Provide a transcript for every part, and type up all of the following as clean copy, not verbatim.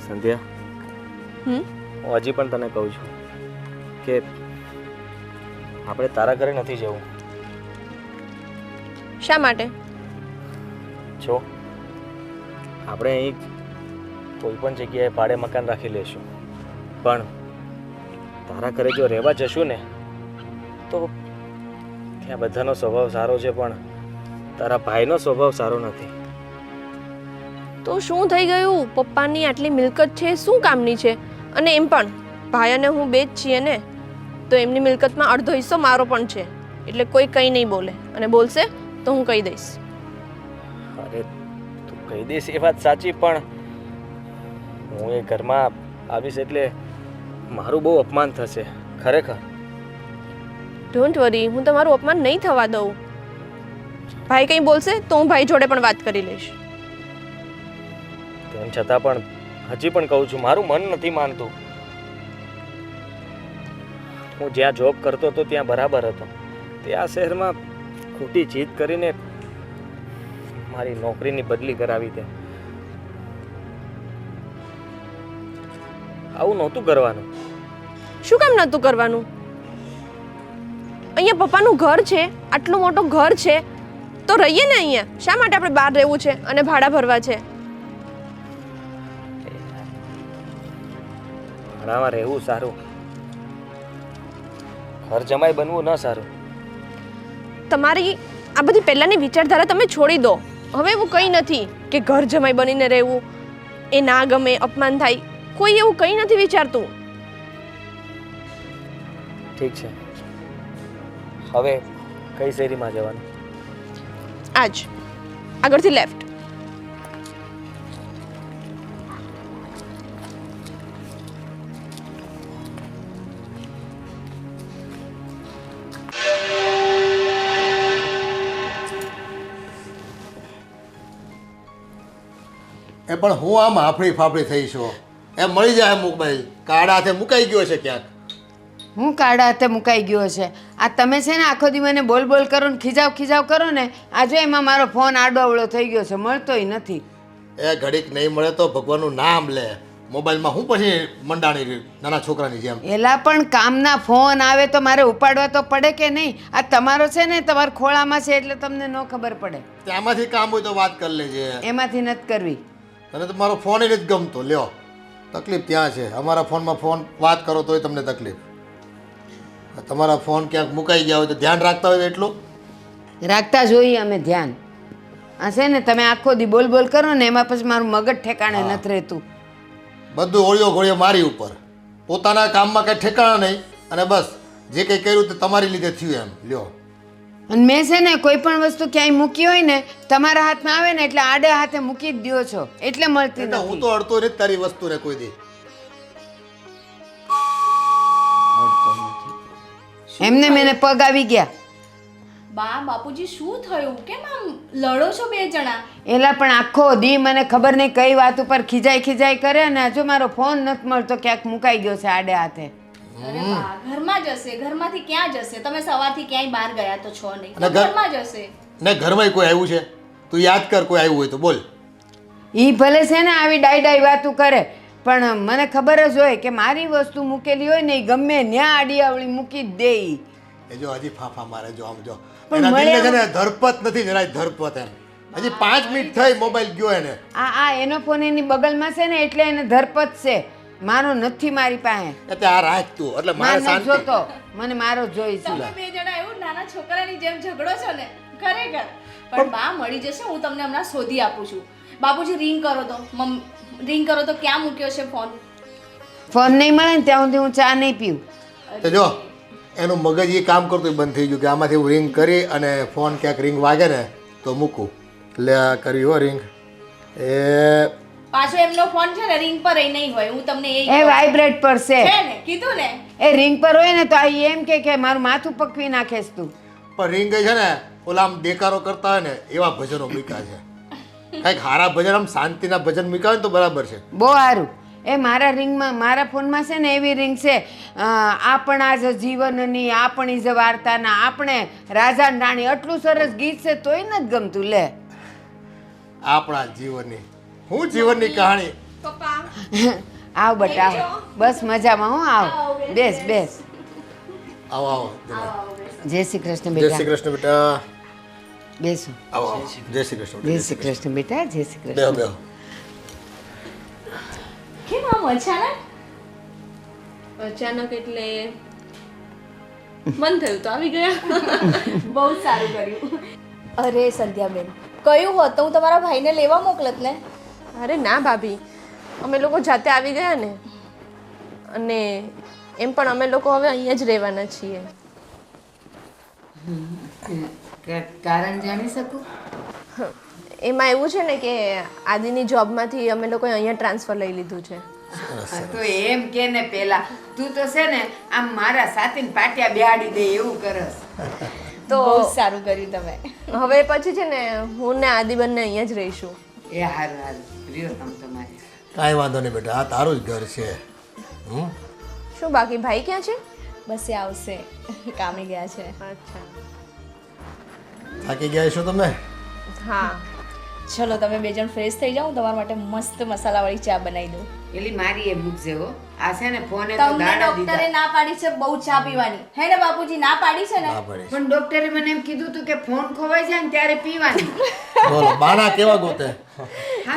સંધ્યા, હું હજી પણ તને કહું છું કે આપણે તારા ઘરે નથી જવું. શા માટે? જો આપણે અહીં કોઈ પણ જગ્યાએ ભાડે મકાન રાખી લેશું, પણ તારા ઘરે જો રહેવા જશું ને તો ત્યાં બધાનો સ્વભાવ સારો છે, પણ તારા ભાઈનો સ્વભાવ સારો નથી. તો શું થઈ ગયું? પપ્પાની આટલી મિલકત છે, શું કામની છે? અને એમ પણ ભાઈ અને હું બે જ છીએ ને, તો એમની મિલકતમાં અડધો હિસ્સો મારો પણ છે, એટલે કોઈ કંઈ નહીં બોલે, અને બોલશે તો હું કહી દઈશ. અરે તું કહી દઈશ એ વાત સાચી, પણ હું એ ઘરમાં આવીશ એટલે મારું બહુ અપમાન થશે ખરેખર. ડોન્ટ વરી, હું તમારું અપમાન નહીં થવા દઉં. ભાઈ કંઈ બોલશે તો હું ભાઈ જોડે પણ વાત કરી લઈશ. તેમ છતાં પણ હજી પણ કહું છું, મારું મન નથી માનતું. હું જ્યાં જોબ કરતો હતો ત્યાં બરાબર હતો, તે આ શહેરમાં ખોટી જીદ કરીને મારી નોકરીની બદલી કરાવી દે. આવું નહોતું કરવાનું. શું કામ નહોતું કરવાનું? અહીંયા પપ્પાનું ઘર છે, આટલું મોટું ઘર છે, તો રહીએ ને અહીંયા. શા માટે આપણે બહાર રહેવું છે અને ભાડા ભરવા છે? ભાડામાં રહેવું સારું, ઘર જમાઈ બનવું ન સારું. તમારી આ બધી પહેલાંની વિચારધારા તમે છોડી દો. હવે એવું કંઈ નથી કે ઘર જમાઈ બનીને રહેવું એ ના ગમે, અપમાન થાય. કોઈ એવું કંઈ નથી વિચારતું. ઠીક છે, હવે કઈ શેરીમાં જવાનું? આજ આગળથી લેફ્ટ. એ પણ હું આમ હાફળી ફાફડી થઈ છું. એ મળી જાય મોબાઈલ કાળા હાથે મુકાઈ ગયો છે ક્યાંક. હું કાળા હાથે મુકાઈ ગયો છે? આ તમે છે ને આખો દી મને બોલ બોલ કરો ને ખીજાવ કરો ને, આજે એમાં મારો ફોન આડોઅવળો થઈ ગયો છે, મળતોય નથી. એ ઘડીક નહીં મળે તો ભગવાનનું નામ લે. મોબાઈલમાં હું પછી મંડાણી નાના છોકરાની જેમ. એલા પણ કામના ફોન આવે તો મારે ઉપાડવા તો પડે કે નહીં? આ તમારો છે ને તમારા ખોળામાં છે એટલે તમને ન ખબર પડે. ત્યાંમાંથી કામ હોય તો વાત કરી લેજે. એમાંથી નથી કરવી. તને તો મારો ફોન નથી ગમતો. લ્યો, તકલીફ ત્યાં છે. અમારા ફોનમાં ફોન વાત કરો તોય તમને તકલીફ. તમારા ફોન ક્યાંક મુકાઈ ગયા હોય તો ધ્યાન રાખતા હોય એટલું રાખતા જોઈએ અમે ધ્યાન. આ છે ને તમે આખો દી બોલ બોલ કરો ને એમાં પછી મારું મગજ ઠેકાણે નથી રહેતું. બધું ઓળિયો ઘોળિયો મારી ઉપર. પોતાના કામમાં કંઈ ઠેકાણા નહીં, અને બસ જે કંઈ કર્યું તે તમારી લીધે થયું એમ. લ્યો, અને મેં છે ને કોઈ પણ વસ્તુ ક્યાંય મૂકી હોય ને તમારા હાથમાં આવે ને એટલે આડે હાથે મૂકી જ દો છો, એટલે મળતી હું નથી. તો અડતો નથી તારી વસ્તુને કોઈ દી. એમને મેને પગ આવી ગયા. બા બાપુજી શું થયું? કેમ આમ લડો છો બે જણા? એલા પણ આખો દી મને ખબર નહીં કઈ વાત ઉપર ખીજાઈ કરે ને હજુ મારો ફોન નથી મળતો, ક્યાંક મુકાઈ ગયો છે આડે હાથે. અરે બા, ઘરમાં જશે. ઘરમાંથી ક્યાં જશે? તમે સવારથી ક્યાંય બહાર ગયા તો છો નહીં, અને તો ઘરમાં જશે. ને ઘરમાં કોઈ આવ્યું છે? તું યાદ કર, કોઈ આવ્યું હોય તો બોલ. ઈ ભલે છે ને આવી ડાઈ વાતું કરે, પણ મને ખબર જ હોય કે મારી વસ્તુ મૂકેલી હોય ને એ ગમે ન્યા આડી આવડી મૂકી જ દે ઈ. એ જો હજી ફાફા મારે, જો આમ જો. પણ એના દિલને છે ને મળ્યા ધરપત નથી, જરાય ધરપત એમ. હજી 5 મિનિટ થઈ મોબાઈલ ગયો એને. આ એનો ફોન એની બગલમાં છે ને એટલે એને ધરપત છે, મારો નથી મારી પાસે. એટલે આ રાખ તું, એટલે મારે મારે શાંતિ. જોતો, મને મારો જોઈ છે. તમે બે જણા એવું નાના છોકરાની જેમ ઝઘડો છો ને ખરેખર. પણ બા મળી જશે, હું તમને હમણાં શોધી આપું છું. બાપુજી રિંગ કરો તો, રિંગ કરો તો ક્યાં મૂક્યો છે ફોન? ફોન નહીં મળે ને ત્યાં સુધી હું ચા નહીં પીવું. તો જો એનું મગજ એ કામ કરતું બંધ થઈ ગયું કે આમાંથી હું રિંગ કરી અને ફોન ક્યાંક રિંગ વાગે ને તો મૂકું. લે આ કરી હો રિંગ. એ પાછો એમનો ફોન છે ને રિંગ પર નહીં હોય, હું તમને એ વાઇબ્રેટ પર છે. છે ને કીધું ને. એ રિંગ પર હોય ને તો આ એમ કે મારું માથું પકવી નાખેસ તું. પણ રિંગ છે ને ઓલા આમ દેકારો કરતા હોય ને એવા ભજનો મૂક્યા છે. કંઈક હારા ભજન આમ શાંતિના ભજન મૂક્યા હોય ને તો બરાબર છે. બહુ સારું. એ મારા રિંગમાં મારા ફોનમાં છે ને એવી રિંગ છે, આપણા જ જીવનની આપણી જ વાર્તાના આપણે રાજા ને રાણી, આટલું સરસ ગીત છે તોય નથી ગમતું. લે આપણા જીવનની હું જીવનની કહાણી પપ્પા આવ બટા આવ. બસ મજામાં હું આવ. બેસ બેસ. આવો આવો જમાઈ. જય શ્રી કૃષ્ણ જય શ્રી બેટા. કૃષ્ણ બેટા. બેસો. આવો આવો. જય શ્રી કૃષ્ણ જય શ્રી કૃષ્ણ બેટા. જય શ્રી બેહો કૃષ્ણ. બેહો. કેમ આમ અચાનક? અચાનક એટલે મન થયું તો આવી ગયા. બહુ સારું કર્યું. અરે સંધ્યાબેન, કયું હોત તો હું તમારા ભાઈને લેવા મોકલત ને. અરે ના ભાભી, અમે લોકો જાતે આવી ગયા ને. અને એમ પણ અમે લોકો હવે અહીંયા જ રહેવાના છીએ. કારણ જાણી શકું? એમાં એવું છે ને કે આદિની જોબમાંથી અમે લોકોએ અહીંયા ટ્રાન્સફર લઈ લીધું છે. હા, તો એમ કે ને પેલા તું તો છે ને આમ મારા સાથીને પાટિયા બેહાડી દે એવું કરસ. તો બહુ સારું કર્યું તમે. હવે પછી છે ને હું ને આદિ બંને અહીંયા જ રહીશું. એ હારું હારું રહ્યો તમ તમારે. કાંઈ વાંધો નહીં બેટા, આ તારું જ ઘર છે. શું બાકી ભાઈ ક્યાં છે? બસ એ આવશે, કામે ગયા છે. અચ્છા થાકી ગયા છો તમે? હા. ચલો તમે બે જણ ફ્રેશ થઈ જાઓ, હું તમારા માટે મસ્ત મસાલાવાળી ચા બનાવી દઉં. પેલી મારી એ મૂકજે હો. આ છે ને ફોને તો તમને દાડા ડોક્ટરે દીધા. ના પાડી છે બહુ ચા પીવાની, હે ને બાપુજી? ના પાડી છે ને. ના પડી. પણ ડોક્ટરે મને એમ કીધું તું કે ફોન ખોવાઈ જાય ને ત્યારે પીવાની. બોલો બાના કેવા ગોતે?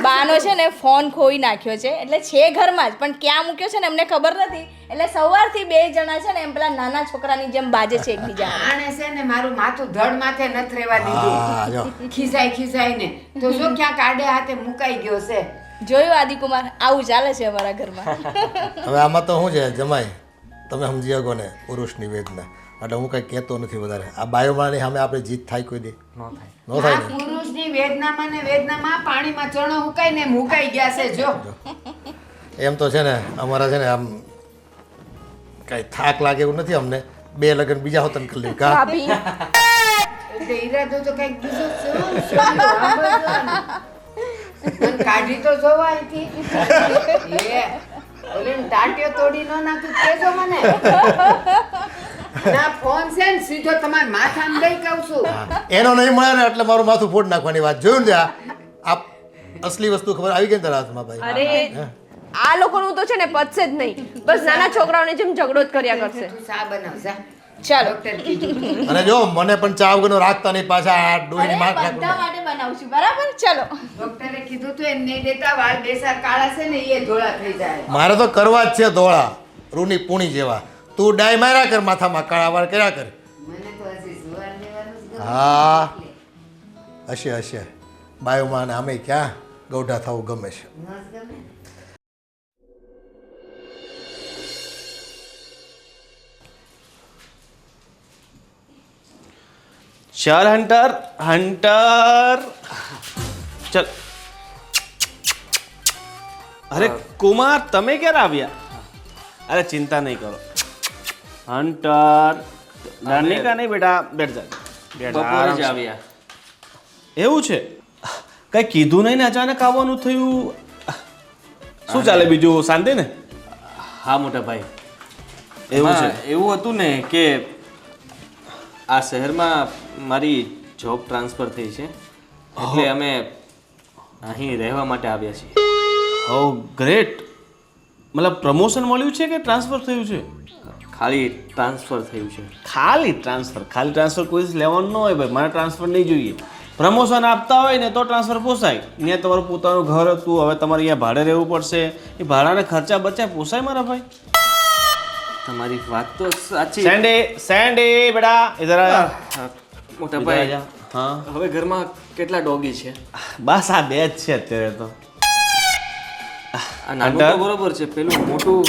બાનો છે ને ફોન ખોઈ નાખ્યો છે, એટલે છે ઘરમાં જ પણ ક્યાં મૂક્યો છે ને એમને ખબર નથી. એટલે સવારથી બે જણા છે ને એમ પેલા નાના છોકરાની જેમ બાજે છે એકબીજા. આણે છે ને મારું માથું ધડ માથે નથી રહેવા દીધું. હા જો. ખિસાઈ ને તો જો ક્યાંક આડે હાથે મુકાઈ ગયો છે. જોયું આદિકુમાર, આવું ચાલે છે અમારા ઘરમાં. હવે આમાં તો શું છે જમાઈ, તમે સમજી શકો ને પુરુષની વેદના. એટલે હું કંઈ કહેતો નથી વધારે. આ બાયોમાની સામે આપણે જીત થાય કોઈ દી? ન થાય આ ને. પુરુષની વેદનામાં ને વેદનામાં પાણીમાં ચણો મુકાઈને મુકાઈ ગયા છે જો. એમ તો છે ને અમારા છે ને આમ કાંઈ થાક લાગે એવું નથી અમને. બે લગ્ન બીજા હોતન કરી લઈએ કા? ભાભી એટલે ઈરાદો તો કંઈક બીજો જ છે હો. છોડ્યો, સાંભળજો. મને કાઢી તો જોવા અહીંથી. એ ઓલીને ટાંટિયો તોડી ન નાખું કેજો મને. ના ફોન છે ને સીધો તમારા માથામાં દઈ કહું છું. હા. એનો નહીં મળે ને એટલે મારું માથું ફોડ નાખવાની વાત. જોયું ને આ અસલી વસ્તુ ખબર આવી ગઈ ને તારા હાથમાં ભાઈ? અરે આ લોકોનું તો છે ને પતશે જ નહીં. બસ નાના છોકરાઓની જેમ ઝઘડો જ કર્યા કરશે. તું ચા બનાવ જા. ચાલો. ડોક્ટર કીધું. અને જો મને પણ ચા વગરનો રાખતા નહીં પાછા. આ અરે ડોહીની માર બધા નાખો. માટે બનાવું છું, બરાબર? ચલો. ડોક્ટરે કીધું તું એમ નહીં દેતા વાળ બેસા કાળા છે ને એ ધોળા થઈ જાય. મારે તો કરવા જ છે ધોળા રૂની પૂણી જેવા. તું ડાય માર્યા કર માથામાં, કાળા વાળ કર્યા કર. મને તો હજી સુવાર લેવાનું જ ગમે. હા હશે હશે. બાયોમાં આમે ક્યાં ગૌઢા થવું ગમે છે. ન જ ગમે. चल हंटर हंटर चल अरे कुमार તમે ક્યારે આવ્યા? અરે ચિંતા નહીં કરો હંટર નાની કા નહીં બેટા બેઠ જા બપોરે જ આવ્યા. એવું છે? કઈ કીધું નહીં ને અચાનક આવવાનું થયું? શું ચાલે બીજું શાંતિ ને? હા મોટા ભાઈ, એવું છે? એવું હતું ને કે આ શહેરમાં મારી જોબ ટ્રાન્સફર થઈ છે, એટલે અમે અહીં રહેવા માટે આવ્યા છીએ. ઓ ગ્રેટ. મતલબ પ્રમોશન મળ્યું છે કે ટ્રાન્સફર થયું છે? ખાલી ટ્રાન્સફર થયું છે. ખાલી ટ્રાન્સફર કોઈ જ લેવાનું ન હોય ભાઈ. મારે ટ્રાન્સફર નહીં જોઈએ. પ્રમોશન આપતા હોય ને તો ટ્રાન્સફર પોસાય. અહીંયા તમારું પોતાનું ઘર હતું, હવે તમારે અહીંયા ભાડે રહેવું પડશે. એ ભાડાના ખર્ચા બચાય પોસાય મારા ભાઈ? તમારી વાત તો સાચી. સેન્ડી બેટા ઇધર આ. મોટા ઇધર ભાઈ, આજા. હા હવે ઘરમાં કેટલા ડોગી છે? બસ આ બે જ છે અત્યારે તો. આ નાનું તો બરોબર છે, પેલું મોટું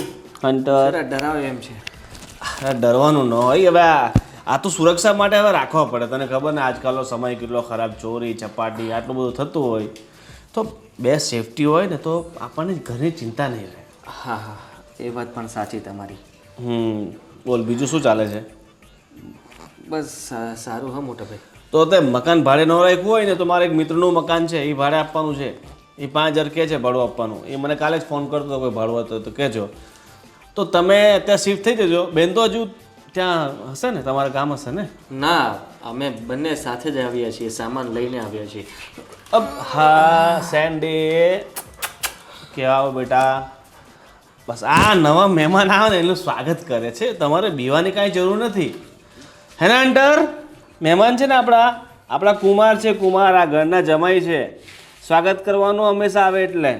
હંટર જરા ડરાવે એમ છે. ડરવાનું ન હોય. હવે આ તો સુરક્ષા માટે હવે રાખવા પડે. તને ખબર ને આજકાલનો સમય કેટલો ખરાબ, ચોરી ચપાટી આટલું બધું થતું હોય તો બે સેફટી હોય ને તો આપણને ઘરની ચિંતા નહીં રહે. હા હા, એ વાત પણ સાચી તમારી. બોલ બીજું શું ચાલે છે? બસ સારું. હા મોટા ભાઈ, તો તે મકાન ભાડે ન રાખ્યું હોય ને તો મારે એક મિત્રનું મકાન છે, એ ભાડે આપવાનું છે. એ 5000 કહે છે ભાડું આપવાનું. એ મને કાલે જ ફોન કરતો હતો કોઈ ભાડું હતું તો કહેજો. તો તમે ત્યાં શિફ્ટ થઈ જજો. બેન તો હજુ ત્યાં હશે ને, તમારા ગામ હશે ને? ના અમે બંને સાથે જ આવ્યા છીએ, સામાન લઈને આવ્યા છીએ. હા સેન્ડી કેવા આવો બેટા? બસ આ નવા મહેમાન આવે ને એનું સ્વાગત કરે છે, તમારે બીવાની કાંઈ જરૂર નથી. હે ને અંટર? મહેમાન છે ને આપણા કુમાર છે, કુમાર આ ઘરના જમાઈ છે. સ્વાગત કરવાનું હંમેશા આવે એટલે.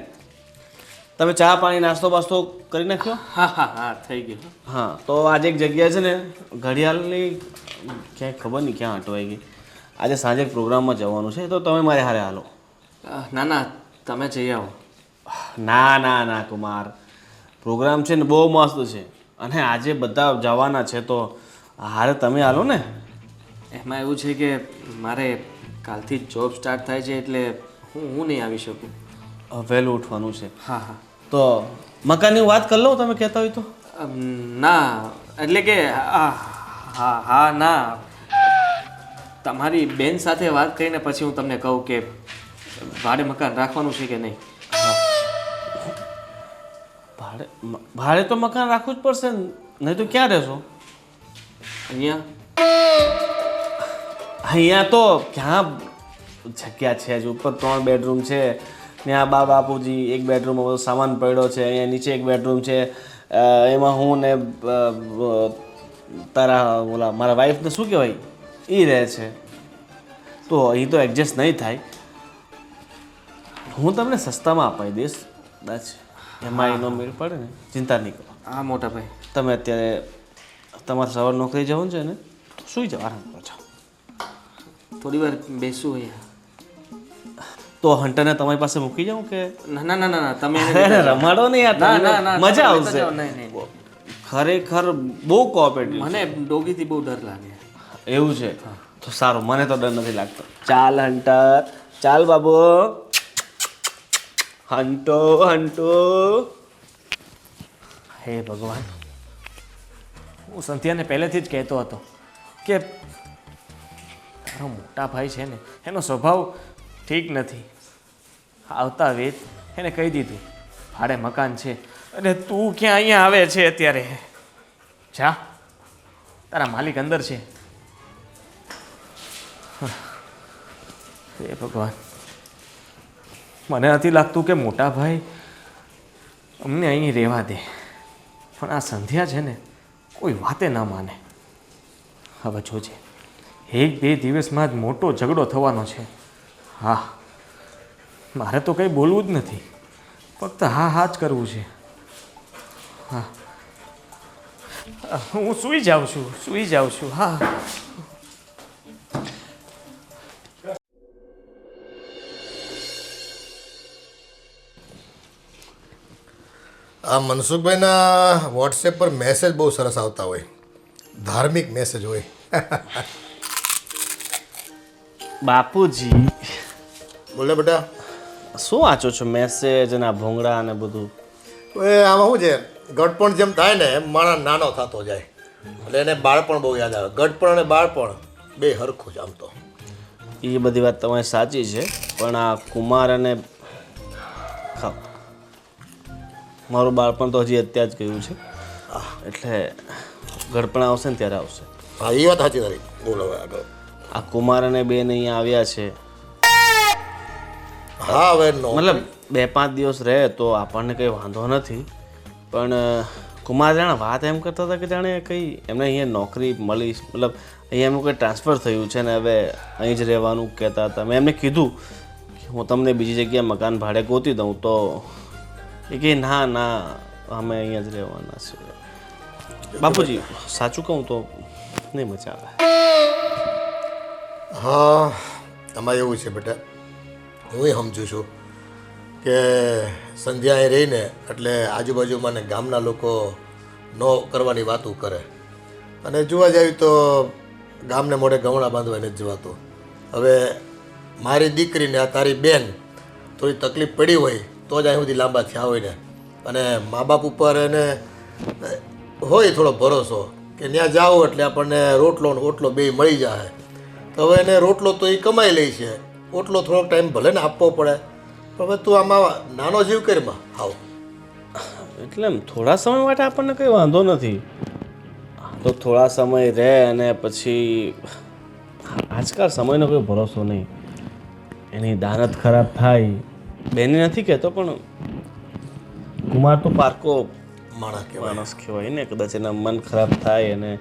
તમે ચા પાણી નાસ્તો બાસ્તો કરી નાખ્યો? હા થઈ ગયું. હા, તો આજે એક જગ્યા છે ને ઘડિયાળની ક્યાંય ખબર નહીં ક્યાં અટવાઈ ગઈ. આજે સાંજે એક પ્રોગ્રામમાં જવાનું છે, તો તમે મારે હારે હાલો. ના તમે જઈ આવો. ના કુમાર, પ્રોગ્રામ છે ને બહુ મસ્ત છે અને આજે બધા જવાના છે, તો હારે તમે હાલો ને. એમાં એવું છે કે મારે કાલથી જ જોબ સ્ટાર્ટ થાય છે, એટલે હું નહીં આવી શકું. વહેલું ઉઠવાનું છે. હા તો મકાનની વાત કરી લઉં, તમે કહેતા હોય તો. ના એટલે કે હા ના, તમારી બેન સાથે વાત કરીને પછી હું તમને કહું કે ભાડે મકાન રાખવાનું છે કે નહીં. ભાડે તો મકાન રાખવું જ પડશે ને, નહીં તો ક્યાં રહેશો? અહીંયા તો ક્યાં જગ્યા છે જ. ઉપર 3 બેડરૂમ છે, ત્યાં બાપુજી એક બેડરૂમમાં બધો સામાન પડ્યો છે, અહીંયા નીચે એક બેડરૂમ છે, એમાં હું ને મારા વાઈફને શું કહેવાય એ રહે છે. તો અહીં તો એડજસ્ટ નહીં થાય. હું તમને સસ્તામાં અપાઈ દઈશ કદાચ, એમાં એનો મેળ પડે ને, ચિંતા નહીં કરો. હા મોટા ભાઈ, તમે અત્યારે તમારે સવાર નોકરી જવાનું છે ને, તો સુઈ જાઓ, આરામ કરો. થોડી વાર બેસું અહીંયા. તો હન્ટરને તમારી પાસે મૂકી જાઉં કે? ના તમે રમાડો ને યાર, ના, મજા તમે આવશે. તો નહીં. ખરેખર બહુ કોઓપરેટિવ. મને ડોગીથી બહુ ડર લાગે. એવું છે? તો સારું, મને તો ડર નથી લાગતો. ચાલ હન્ટર, ચાલ બાબુ. હંટો. હે ભગવાન, હું સંધ્યાને પહેલેથી જ કહેતો હતો કે તારો મોટા ભાઈ છે ને એનો સ્વભાવ ઠીક નથી. આવતા વેત એને કહી દીધું ભાડે મકાન છે, અને તું ક્યાં અહીંયા આવે છે અત્યારે? જા, તારા માલિક અંદર છે. હે ભગવાન, મને નથી લાગતું કે મોટા ભાઈ અમને અહીં રહેવા દે, પણ આ સંધ્યા છે ને કોઈ વાતે ના માને. હવે જોજે, 1-2 દિવસમાં જ મોટો ઝઘડો થવાનો છે. હા, મારે તો કંઈ બોલવું જ નથી, ફક્ત હા જ કરવું છે. હા, હું સૂઈ જાઉં છું. હા. આ મનસુખભાઈના વોટ્સએપ પર મેસેજ બહુ સરસ આવતા હોય, ધાર્મિક મેસેજ હોય. બાપુજી, બોલે બેટા. શું વાંચો છો મેસેજ અને આ ભોંગડા અને બધું? એ આમાં શું છે, ગડપણ જેમ થાય ને એમ માણસ નાનો થતો જાય, એટલે એને બાળપણ બહુ યાદ આવે. ગડપણ અને બાળપણ બે હરખું જ આમ તો. એ બધી વાત તમારી સાચી છે, પણ આ કુમાર અને મારું બાળપણ તો હજી અત્યારે જ ગયું છે, એટલે ગડપણ આવશે ને ત્યારે આવશે. હા, એ વાત સાચી તારી. બોલો હવે આગળ. આ કુમાર અને બેન અહીંયા આવ્યા છે. હા, હવે નો મતલબ 2-5 દિવસ રહે તો આપણને કંઈ વાંધો નથી, પણ કુમાર જાણે વાત એમ કરતા હતા કે જાણે કંઈ એમને અહીંયા નોકરી મળી, મતલબ અહીંયા એમનું કંઈ ટ્રાન્સફર થયું છે ને હવે અહીં જ રહેવાનું કહેતા હતા. મેં એમને કીધું કે હું તમને બીજી જગ્યાએ મકાન ભાડે ગોતી દઉં, તો એ કહે ના અમે અહીંયા જ રહેવાના છે. બાપુજી, સાચું કહું તો નહીં મજા આવે. હા, આમાં એવું છે બેટા, હું સમજુ છું કે સંધ્યાએ રહીને એટલે આજુબાજુમાં ને ગામના લોકો ન કરવાની વાતો કરે, અને જોવા જાય તો ગામને મોઢે ગવણા બાંધવા નથી જવાતું. હવે મારી દીકરીને આ તારી બેન થોડી તકલીફ પડી હોય તો જ અહીં સુધી લાંબા થયા હોય ને, અને મા બાપ ઉપર એને હોય થોડો ભરોસો કે ત્યાં જાઓ એટલે આપણને રોટલો ને ઓટલો બે મળી જાય. તો હવે એને રોટલો તો એ કમાઈ લે છે, ઓટલો થોડોક ટાઈમ ભલે ને આપવો પડે, પણ હવે તું આમાં નાનો જીવ કરીમાં આવ. એટલે એમ થોડા સમય માટે આપણને કંઈ વાંધો નથી, તો થોડા સમય રહે અને પછી આજકાલ સમયનો કોઈ ભરોસો નહીં, એની દાનત ખરાબ થાય. બેની નથી કહેતો, પણ કુમાર તો પારકો માણસ કહેવાય. માણસ કહેવાય ને. કદાચ એના મન ખરાબ થાય અને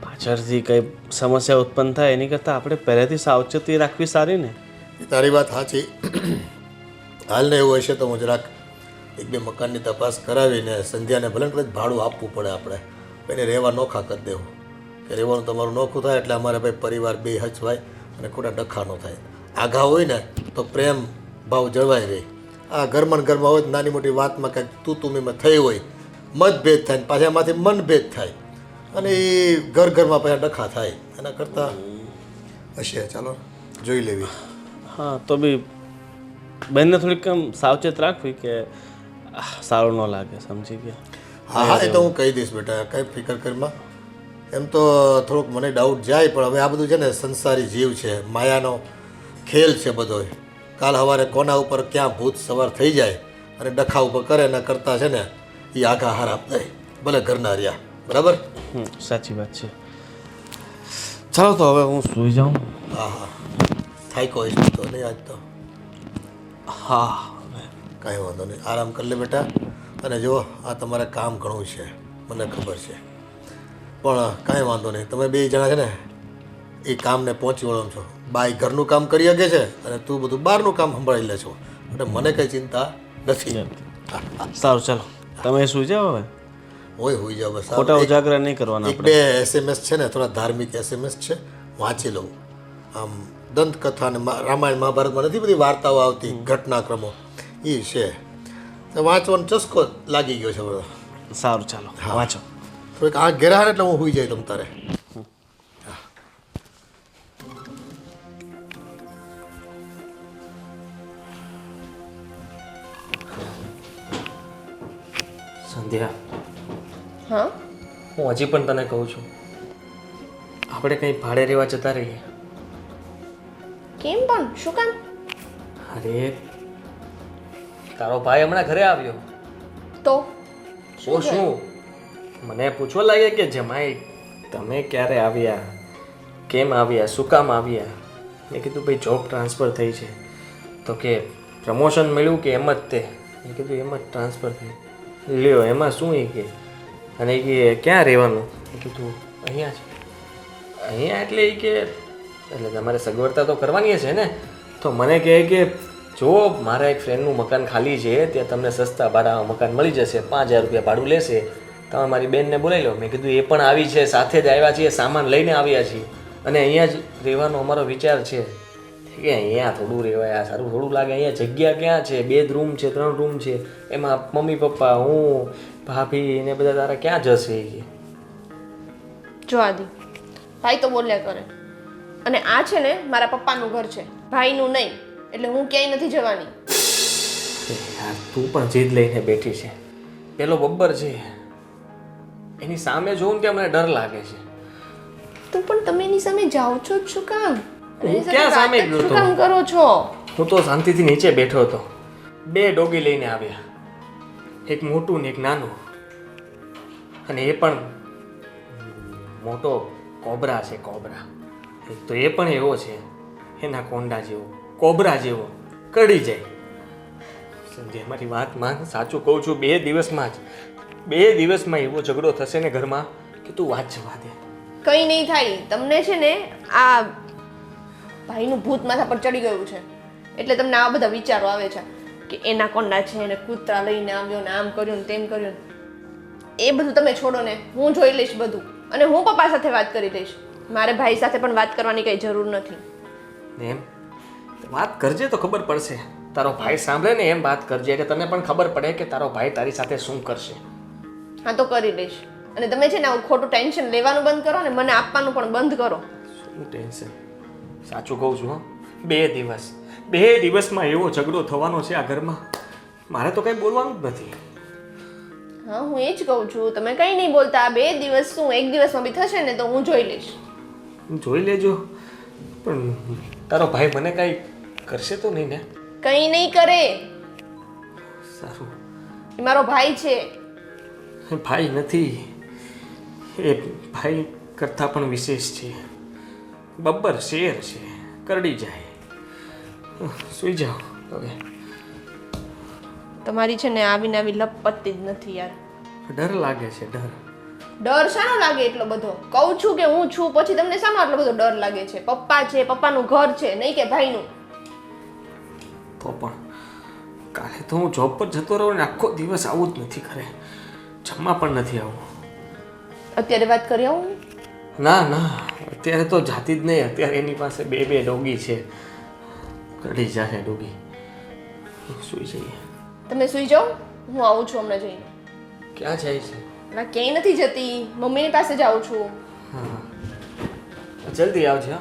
પાછળથી કંઈ સમસ્યા ઉત્પન્ન થાય એની કરતાં આપણે પહેલેથી સાવચેતી રાખવી સારી ને. તારી વાત સાચી. હાલને એવું હશે તો હું જરાક એક બે મકાનની તપાસ કરાવીને સંધ્યાને ભલે ને કદાચ ભાડું આપવું પડે આપણે એને રહેવા નોખા કરી દેવું કે રહેવાનું તમારું નોખું થાય એટલે અમારે ભાઈ પરિવાર બે હચવાય અને ખોટા ડખા ન થાય. આઘા હોય ને તો પ્રેમ ભાવ જળવાઈ રહે. આ ઘરમાં ને ઘરમાં હોય તો નાની મોટી વાતમાં કંઈક તું થઈ હોય મતભેદ થાય ને પાછા એમાંથી મનભેદ થાય અને એ ઘરમાં પાછા ડખા થાય. એના કરતાં હશે ચાલો જોઈ લેવી. હા તો બી બેનને થોડીક આમ સાવચેત રાખવી કે સારું ન લાગે. સમજી ગયા? હા હા એ તો હું કહી દઈશ બેટા, કંઈ ફિકર કરમાં. એમ તો થોડુંક મને ડાઉટ જાય પણ હવે આ બધું છે ને સંસારી જીવ છે, માયાનો ખેલ છે બધો. કાલ સવારે કોના ઉપર ક્યાં ભૂત સવાર થઈ જાય અને ડખા ઉપર કરે એના કરતાં છે ને એ આઘા હાર આપ જાય ભલે ઘરના રહ્યા. બરાબર? સાચી વાત છે. ચાલો તો હવે હું સૂઈ જાઉં. હા હા થાક્યો હોઈશ તો નહીં આજ તો. હા કાંઈ વાંધો નહીં, આરામ કરી લે બેટા. અને જુઓ આ તમારે કામ ઘણું છે મને ખબર છે પણ કાંઈ વાંધો નહીં. તમે બે જણા છે ને એ કામને પહોંચી વળો છો. બાઈ ઘરનું કામ કરી શકે છે અને તું બધું બહારનું કામ સંભાળી લે છો એટલે મને કંઈ ચિંતા નથી. સારું ચાલો તમે સૂઈ જાઓ હવે. હોય હોઈ જાવ બસ. ખોટા ઉજાગરા નહીં કરવાના એક આપણે. બે SMS છે ને થોડા ધાર્મિક SMS છે વાંચી લઉં. આમ દંતકથા અને રામાયણ મહાભારતમાં નથી બધી વાર્તાઓ આવતી ઘટનાક્રમો એ છે તો વાંચવાનો ચસ્કો લાગી ગયો છે બધો. સારું ચાલો વાંચો. થોડીક આંખ ઘેરા એટલે હું હોઈ જાય તમ તારે. સંધ્યા, હા હું હજી પણ તને કહું છું આપણે કંઈ ભાડે રહેવા જતા રહીએ. કેમ પણ શું કામ? અરે તારો ભાઈ હમણાં ઘરે આવ્યો તો તો શું મને પૂછવા લાગ્યા કે જમાઈ તમે ક્યારે આવ્યા, કેમ આવ્યા, શું કામ આવ્યા. મેં કીધું ભાઈ જોબ ટ્રાન્સફર થઈ છે. તો કે પ્રમોશન મળ્યું કે એમ જ તે. મેં કીધું એમ જ ટ્રાન્સફર થઈ. લ્યો એમાં શું એ કે અને એ કે ક્યાં રહેવાનું. મેં કીધું અહીંયા જ. અહીંયા એટલે એ કે એટલે તમારે સગવડતા તો કરવાની છે ને. તો મને કહે કે જો મારા એક ફ્રેન્ડનું મકાન ખાલી છે ત્યાં તમને સસ્તા ભાડામાં મકાન મળી જશે, 5000 રૂપિયા ભાડું લેશે, તમે મારી બેનને બોલાવી લો. મેં કીધું એ પણ આવી છે, સાથે જ આવ્યા છીએ, સામાન લઈને આવ્યા છીએ અને અહીંયા જ રહેવાનો અમારો વિચાર છે. કે અહીંયા થોડું રહેવાય સારું થોડું લાગે. અહીંયા જગ્યા ક્યાં છે? 2 રૂમ છે, 3 રૂમ છે, એમાં મમ્મી પપ્પા હું ભાભી ને બધા તારા ક્યાં જશે એ. જો આદિ, ભાઈ તો બોલ્યા કરે અને આ છે ને મારા પપ્પાનું ઘર છે, ભાઈનું નહીં. એટલે હું ક્યાંય નથી જવાની. યાર તું પણ જીદ લઈને બેઠી છે. પેલો બબ્બર છે એની સામે જોઉં ને કે મને ડર લાગે છે. તું પણ તમે એની સામે જાઓ છો જ શું કામ? એની સાથે ક્યાં સામે વાત જ ગયો શું તો? કામ કરો છો? હું તો શાંતિથી નીચે બેઠો હતો. 2 ડોગી લઈને આવ્યા, એક મોટું ને એક નાનું. અને એ પણ મોટો કોબરા છે, કોબરા. તો એ પણ એવો છે એના કોંડા જેવો, કોબરા જેવો, કડી જાય. સંજય મારી વાત માન, સાચું કહું છું 2 દિવસમાં જ 2 દિવસમાં એવો ઝઘડો થશે ને ઘરમાં કે તું વાત જવા દે. કંઈ નહીં થાય. તમને છે ને આ ભાઈનું ભૂત માથા પર ચડી ગયું છે એટલે તમને આવા બધા વિચારો આવે છે કે એના કોંડા છે એને કૂતરા લઈને આવ્યો ને આમ કર્યું ને તેમ કર્યું. એ બધું તમે છોડો ને, હું જોઈ લઈશ બધું અને હું પપ્પા સાથે વાત કરી લઈશ. મારે ભાઈ સાથે પણ વાત કરવાની કંઈ જરૂર નથી. એમ વાત કરજે તો ખબર પડશે. તારો ભાઈ સાંભળે ને એમ વાત કરજે કે તને પણ ખબર પડે કે તારો ભાઈ તારી સાથે શું કરશે. હા તો કરી લઈશ. અને તમે છે ને આવું ખોટું ટેન્શન લેવાનું બંધ કરો ને મને આપવાનું પણ બંધ કરો. શું ટેન્શન? સાચું કહું છું હં, 2 દિવસમાં એવો ઝઘડો થવાનો છે આ ઘરમાં. મારે તો કંઈ બોલવાનું જ નથી. હા હું એ જ કહું છું, તમે કંઈ નહીં બોલતા. 2 દિવસ શું 1 દિવસમાં બી થશે ને તો હું જોઈ લઈશ. જોઈ લેજો. પણ તારો ભાઈ મને કાંઈ કરશે તો નહીં ને? કંઈ નહીં કરે. સારું. એ મારો ભાઈ છે. ભાઈ નથી, એ ભાઈ કરતાં પણ વિશેષ છે. બબ્બર શેર છે, કરડી જાય. સૂઈ જાઓ હવે. તમારી છે ને આવીને આવી લપ પતતી જ નથી યાર. ડર લાગે છે ડર. ડર શાનો લાગે એટલો બધો? કહું છું કે હું છું, પછી તમને શાનો આટલો બધો ડર લાગે છે? પપ્પા છે, પપ્પાનું ઘર છે, નહીં કે ભાઈનું? તો પણ કાલે તો હું જોબ પર જતો રહું ને આખો દિવસ આવું જ નથી કરે, જમવા પણ નથી આવું. અત્યારે વાત કરી આવું? ના ના, અત્યારે તો જાતી જ નહીં. અત્યારે એની પાસે બે ડોગી છે, કઢી જાય ડોગી. સુઈ જઈએ. તમે સુઈ જાઓ, હું આવું છું હમણાં જઈને. ક્યાં જાય છે? ના, ક્યાંય નથી જતી, મમ્મીની પાસે જાઉં છું. હા જલ્દી આવજે.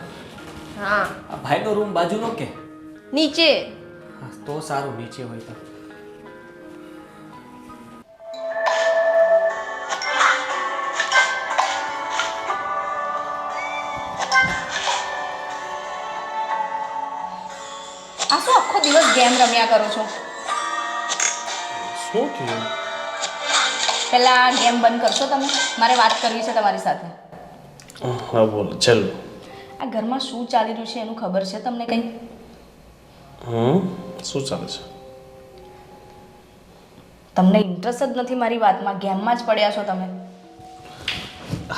હા, આ ભાઈનો રૂમ બાજુનો કે? નીચે. હા તો સારું, નીચે હોય તો. આ શું આખો દિવસ ગેમ રમ્યા કરો છો? શું થયું? પહેલા ગેમ બંધ કરશો તમે? મારે વાત કરવી છે તમારી સાથે. હા બોલ. ચાલો. આ ઘરમાં શું ચાલી રહ્યું છે એનું ખબર છે તમને કંઈ? શું ચાલે છે? તમને ઇન્ટરેસ્ટ જ નથી મારી વાતમાં, ગેમમાં જ પડ્યા છો તમે.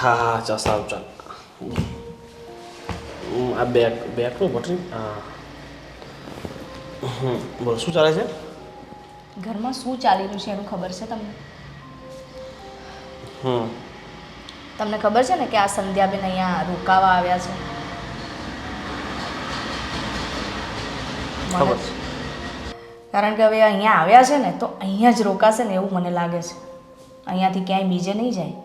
હા હા ચાલ સારું ચાલ. આ બેકનું બટન. હા બોલ શું ચાલે છે? ઘરમાં શું ચાલી રહ્યું છે એનું ખબર છે તમને? તમને ખબર છે ને કે આ સંધ્યાબેન અહીંયા રોકાવા આવ્યા છે? ખબર મને- કારણ કે હવે અહીંયા આવ્યા છે ને તો અહીંયા જ રોકાશે ને એવું મને લાગે છે. અહીંયાથી ક્યાંય બીજે નહીં જાય.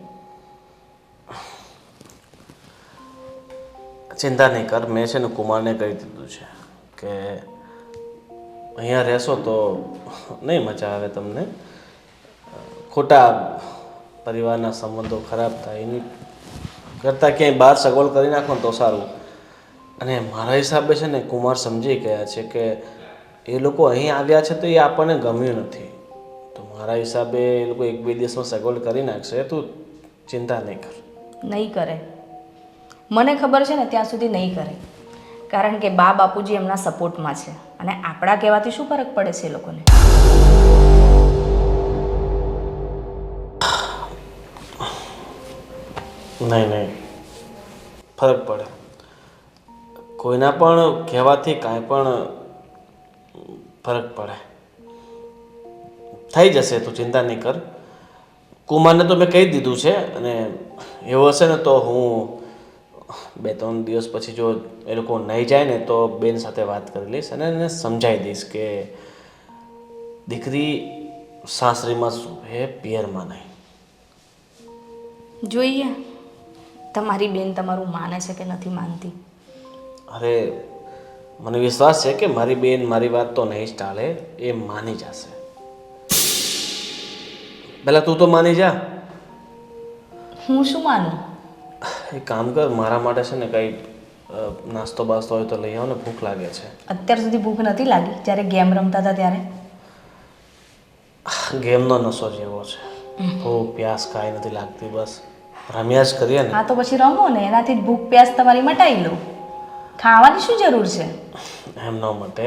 ચિંતા નહીં કર, મેં છે ને કુમારને કહી દીધું છે કે અહીંયા રહેશો તો નહીં મજા આવે તમને, ખોટા પરિવારના સંબંધો ખરાબ થાય, એની કરતાં ક્યાંય બહાર સગવડ કરી નાખો ને તો સારું. અને મારા હિસાબે છે ને કુમાર સમજી ગયા છે કે એ લોકો અહીં આવ્યા છે તો એ આપણને ગમ્યું નથી, તો મારા હિસાબે એ લોકો 1-2 દિવસમાં સગવડ કરી નાખશે. તું ચિંતા નહીં કર. નહીં કરે, મને ખબર છે ને ત્યાં સુધી નહીં કરે. કારણ કે બા બાપુજી એમના સપોર્ટમાં છે અને આપણા કહેવાથી શું ફરક પડે છે એ લોકોને? નહીં ફરક પડે. કોઈના પણ કહેવાથી કાંઈ પણ ફરક પડે. થઈ જશે, તું ચિંતા નહીં કર. કુમારને તો મેં કહી દીધું છે અને એવું હશે ને તો હું 2-3 દિવસ પછી જો એ લોકો નહીં જાય ને તો બેન સાથે વાત કરી લઈશ અને એને સમજાવી દઈશ કે દીકરી સાસરીમાં શોભે, પિયરમાં નહીં. જોઈએ તમારી બેન તમારું માને છે કે નથી માનતી. અરે મને વિશ્વાસ છે કે મારી બેન મારી વાત તો નહીં જ ટાળે, એ માની જશે. પહેલાં તું તો માની જા. હું શું માનું? એક કામ કર, મારા માટે છે ને કંઈ નાસ્તો બાસ્તો હોય તો લઈ આવો ને, ભૂખ લાગે છે. અત્યાર સુધી ભૂખ નથી લાગી જ્યારે ગેમ રમતા હતા ત્યારે? ગેમનો નશો જેવો છે, ભૂખ પ્યાસ કાંઈ નથી લાગતી, બસ રમ્યા જ કરીએ ને. હા તો પછી રમો ને, એનાથી જ ભૂખ પ્યાસ તમારી મટાઈ લો. ખાવાની શું જરૂર છે? એમ ન મટે,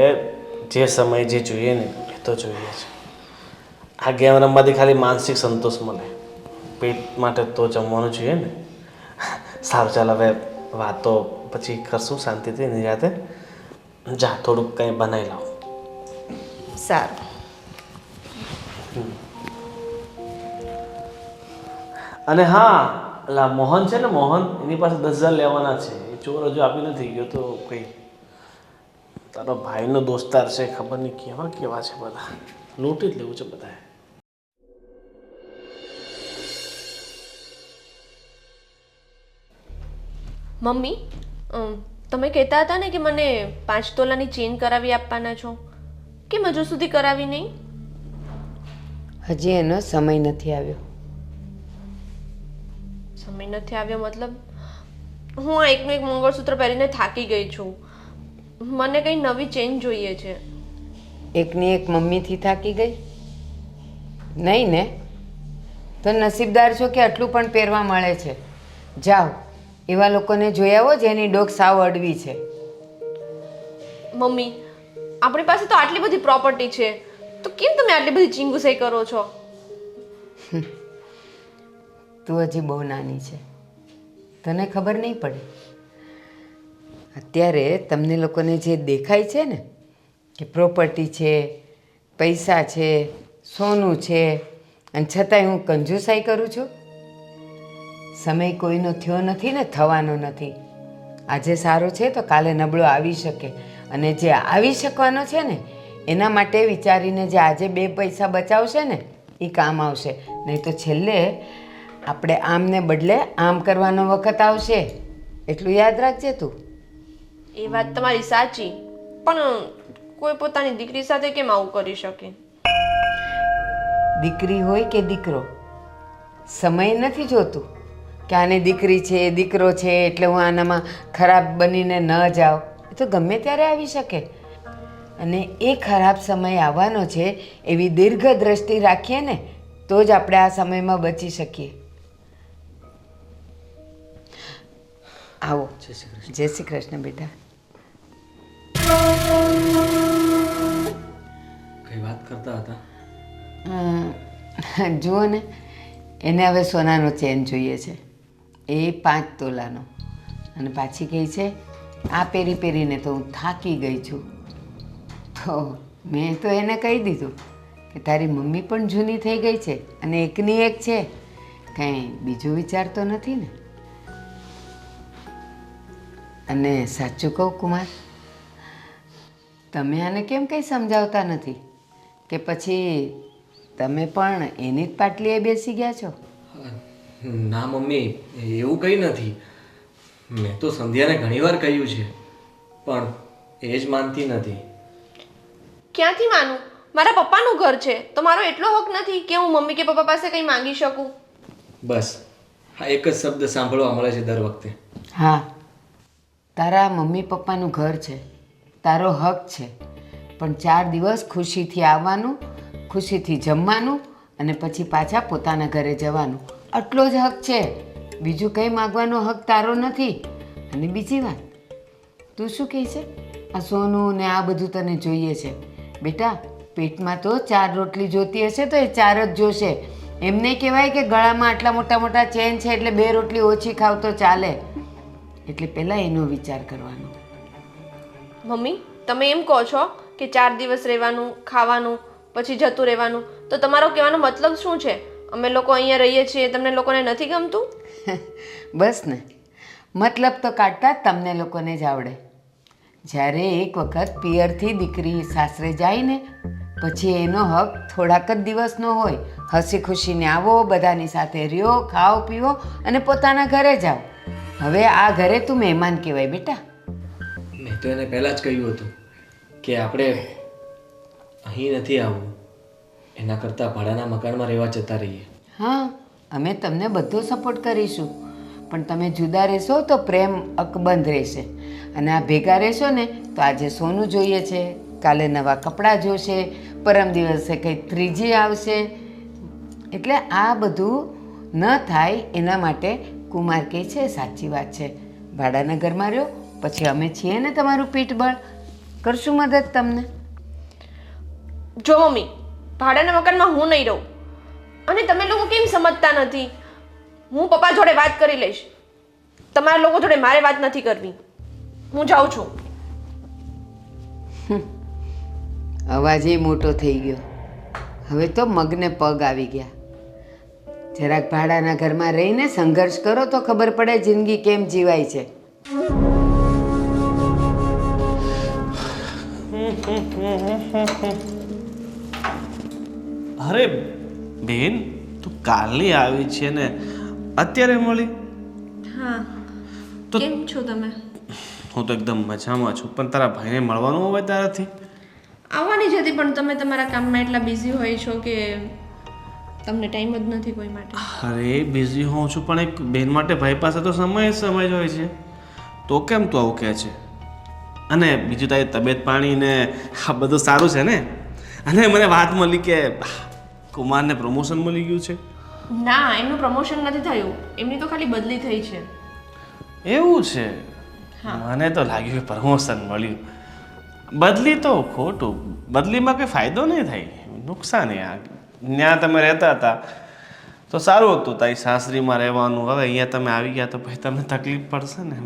જે સમય જે જોઈએ ને એ તો જોઈએ છે. આ ગેમ રમવાથી ખાલી માનસિક સંતોષ મળે, પેટ માટે તો જમવાનું જોઈએ ને. સારું ચાલ, હવે વાતો પછી કરશું શાંતિથી નિરાતે. જા થોડુંક કંઈ બનાવી લાવ. સારું. અને હા, એટલે મોહન છે ને, મોહન એની પાસે 10,000 લેવાના છે. એ ચોર હજુ આપી નથી ગયો, તો કંઈ તારો ભાઈનો દોસ્તાર છે, ખબર નહીં કેવા કેવા છે બધા, લૂંટી જ લેવું છે બધાએ. મમ્મી, તમે કહેતા હતા ને કે મને 5 તોલાની ચેન કરાવી આપવાના છો, કેમ હજુ સુધી કરાવી નહીં? હજી એનો સમય નથી આવ્યો. સમય નથી આવ્યો મતલબ? હું આ એકનું એક મંગળસૂત્ર પહેરીને થાકી ગઈ છું. મને કંઈ નવી ચેન જોઈએ છે. એકની એક મમ્મીથી થાકી ગઈ? નહીં ને? તો નસીબદાર છો કે આટલું પણ પહેરવા મળે છે. જાઓ, એવા લોકોને જોઈ આવો જેની ડોક સાવ અડવી છે. મમ્મી, આપણી પાસે તો આટલી બધી પ્રોપર્ટી છે, તો કેમ તમે આટલી બધી ચીંગુસાઈ કરો છો? તું હજી બહુ નાની છે, તને ખબર નહીં પડે. અત્યારે તમને લોકોને જે દેખાય છે ને કે પ્રોપર્ટી છે, પૈસા છે, સોનું છે, અને છતાંય હું કંજુસાઈ કરું છું. સમય કોઈનો થયો નથી ને થવાનો નથી. આજે સારો છે તો કાલે નબળો આવી શકે, અને જે આવી શકવાનો છે ને એના માટે વિચારીને જે આજે 2 પૈસા બચાવશે ને એ કામ આવશે. નહીં તો છેલ્લે આપણે આમને બદલે આમ કરવાનો વખત આવશે. એટલું યાદ રાખજે તું. એ વાત તમારી સાચી, પણ કોઈ પોતાની દીકરી સાથે કેમ આવું કરી શકે? દીકરી હોય કે દીકરો, સમય નથી જોતું કે આને દીકરી છે દીકરો છે એટલે હું આનામાં ખરાબ બનીને ન જાઉં. એ તો ગમે ત્યારે આવી શકે, અને એ ખરાબ સમય આવવાનો છે એવી દીર્ઘ દ્રષ્ટિ રાખીએ ને તો જ આપણે આ સમયમાં બચી શકીએ. આવો. જય શ્રી કૃષ્ણ બેટા. કઈ વાત કરતા હતા? જુઓ ને, એને હવે સોનાનો ચેન જોઈએ છે, એ 5 તોલાનો. અને પાછી કહે છે આ પહેરી પહેરીને તો હું થાકી ગઈ છું. તો મેં તો એને કહી દીધું કે તારી મમ્મી પણ જૂની થઈ ગઈ છે અને એકની એક છે, કંઈ બીજું વિચારતો નથી ને. અને સાચું કહું કુમાર, તમે આને કેમ કંઈ સમજાવતા નથી કે પછી તમે પણ એની જ પાટલીએ બેસી ગયા છો? ના મમ્મી, એવું કંઈ નથી. મેં તો સંધ્યાને ઘણીવાર કહ્યું છે, પણ એ જ માનતી નથી. ક્યાંથી માનું? મારા પપ્પાનું ઘર છે તો મારો એટલો હક નથી કે હું મમ્મી કે પપ્પા પાસે કંઈ માંગી શકું. બસ આ એક જ શબ્દ સાંભળવા મળે છે દર વખતે. હા, તારા મમ્મી પપ્પાનું ઘર છે, તારો હક છે, પણ 4 દિવસ ખુશીથી આવવાનું, ખુશીથી જમવાનું અને પછી પાછા પોતાના ઘરે જવાનું, આટલો જ હક છે. બીજું કંઈ માગવાનો હક તારો નથી. અને બીજી વાત, તું શું કહે છે? આ સોનું ને આ બધું તને જોઈએ છે. બેટા, પેટમાં તો 4 રોટલી જોતી હશે તો એ 4 જ જોશે. એમ નહીં કહેવાય કે ગળામાં આટલા મોટા મોટા ચેન છે એટલે 2 રોટલી ઓછી ખાવ તો ચાલે. એટલે પહેલાં એનો વિચાર કરવાનો. મમ્મી, તમે એમ કહો છો કે 4 દિવસ રહેવાનું, ખાવાનું, પછી જતું રહેવાનું, તો તમારો કહેવાનો મતલબ શું છે? અમે લોકો અહીંયા રહીએ છીએ, તમને લોકોને નથી ગમતું? બસ ને, મતલબ તો કાઢતા જ તમને લોકોને જ આવડે. જ્યારે એક વખત પિયરથી દીકરી સાસરે જાય ને પછી એનો હક થોડાક જ દિવસનો હોય. હસી ખુશીને આવો, બધાની સાથે રહ્યો, ખાઓ પીવો અને પોતાના ઘરે જાઓ. હવે આ ઘરે તું મહેમાન કહેવાય બેટા. મેં તો એને પહેલાં જ કહ્યું હતું કે આપણે અહીં નથી આવવું, એના કરતાં ભાડાના મકાનમાં રહેવા જતા રહીએ. હા, અમે તમને બધો સપોર્ટ કરીશું, પણ તમે જુદા રહેશો તો પ્રેમ અકબંધ રહેશે. અને આ ભેગા રહેશો ને તો આજે સોનું જોઈએ છે, કાલે નવા કપડાં જોશે, પરમ દિવસે કંઈ ત્રીજી આવશે. એટલે આ બધું ન થાય એના માટે કુમાર કહે છે સાચી વાત છે. ભાડાના ઘરમાં રહ્યો, પછી અમે છીએ ને તમારું પીઠબળ, કરશું મદદ તમને. જો મમ્મી, ભાડાના મકાનમાં હું નહીં રહું, અને તમે લોકો કેમ સમજતા નથી? હું પપ્પા જોડે વાત કરી લઈશ. તમારા લોકો જોડે મારે વાત નથી કરવી. હું જાઉં છું. અવાજ એ મોટો થઈ ગયો. હવે તો મગને પગ આવી ગયા. જરાક ભાડાના ઘરમાં રહીને સંઘર્ષ કરો તો ખબર પડે જિંદગી કેમ જીવાય છે. અરે બેન, તું કાલની આવી છે ને અત્યારે મળી? હા, તો કેમ છો તમે? હું તો એકદમ મજામાં છું, પણ તારા ભાઈને મળવાનું હોય તારાથી? આવવાની જ હતી, પણ તમે તમારા કામમાં એટલા બિઝી હોય છો કે તમને ટાઈમ જ નથી કોઈ માટે. અરે બિઝી હોઉં છું, પણ એક બેન માટે ભાઈ પાસે તો સમય જ હોય છે. તો કેમ તું આવું કહે છે? અને બીજું તારી તબિયત પાણી ને આ બધું સારું છે ને? અને મને વાત મળી કે કુમારને પ્રમોશન મળી ગયું છે. ના, એમનું પ્રમોશન નથી થયું, એમની તો ખાલી બદલી થઈ છે. એવું છે? મને તો લાગ્યું કે પ્રમોશન મળ્યું. બદલી તો ખોટું, બદલીમાં કંઈ ફાયદો નહીં થાય, નુકસાન. ત્યાં તમે રહેતા હતા તો સારું હતું, તારી સાસરીમાં રહેવાનું. હવે અહીંયા તમે આવી ગયા તો પછી તમને તકલીફ પડશે ને.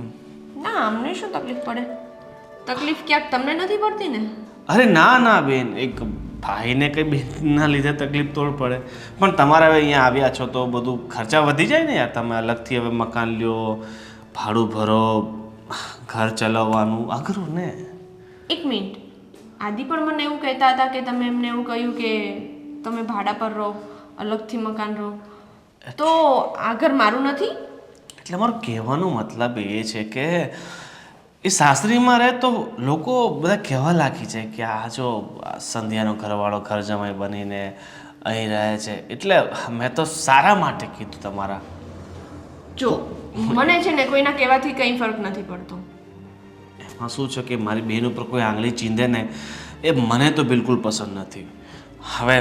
ના, અમને શું તકલીફ પડે? તકલીફ ક્યાંક તમને નથી પડતી ને? અરે ના ના બેન, એક ભાઈને કંઈ બેનના લીધે તકલીફ તો પડે, પણ તમારે હવે અહીંયા આવ્યા છો તો બધું ખર્ચા વધી જાય ને યાર. તમે અલગથી હવે મકાન લ્યો, ભાડું ભરો, ઘર ચલાવવાનું અઘરું ને. એક મિનિટ, આદિ પણ મને એવું કહેતા હતા કે તમે એમને એવું કહ્યું કે તમે ભાડા પર રહો, અલગથી મકાન રહો, તો આ ઘર મારું નથી? એટલે મારો કહેવાનો મતલબ એ છે કે એ સાસરીમાં રહે તો લોકો બધા કહેવા લાગી જાય કે આ જો સંધ્યાનો ઘરવાળો ઘર જમાઈ બનીને અહીં રહે છે. એટલે મેં તો સારા માટે કીધું તમારા. જો મને છે ને કોઈના કહેવાથી કંઈ ફરક નથી પડતો. એમાં શું છે કે મારી બહેન ઉપર કોઈ આંગળી ચીંધે ને એ મને તો બિલકુલ પસંદ નથી. હવે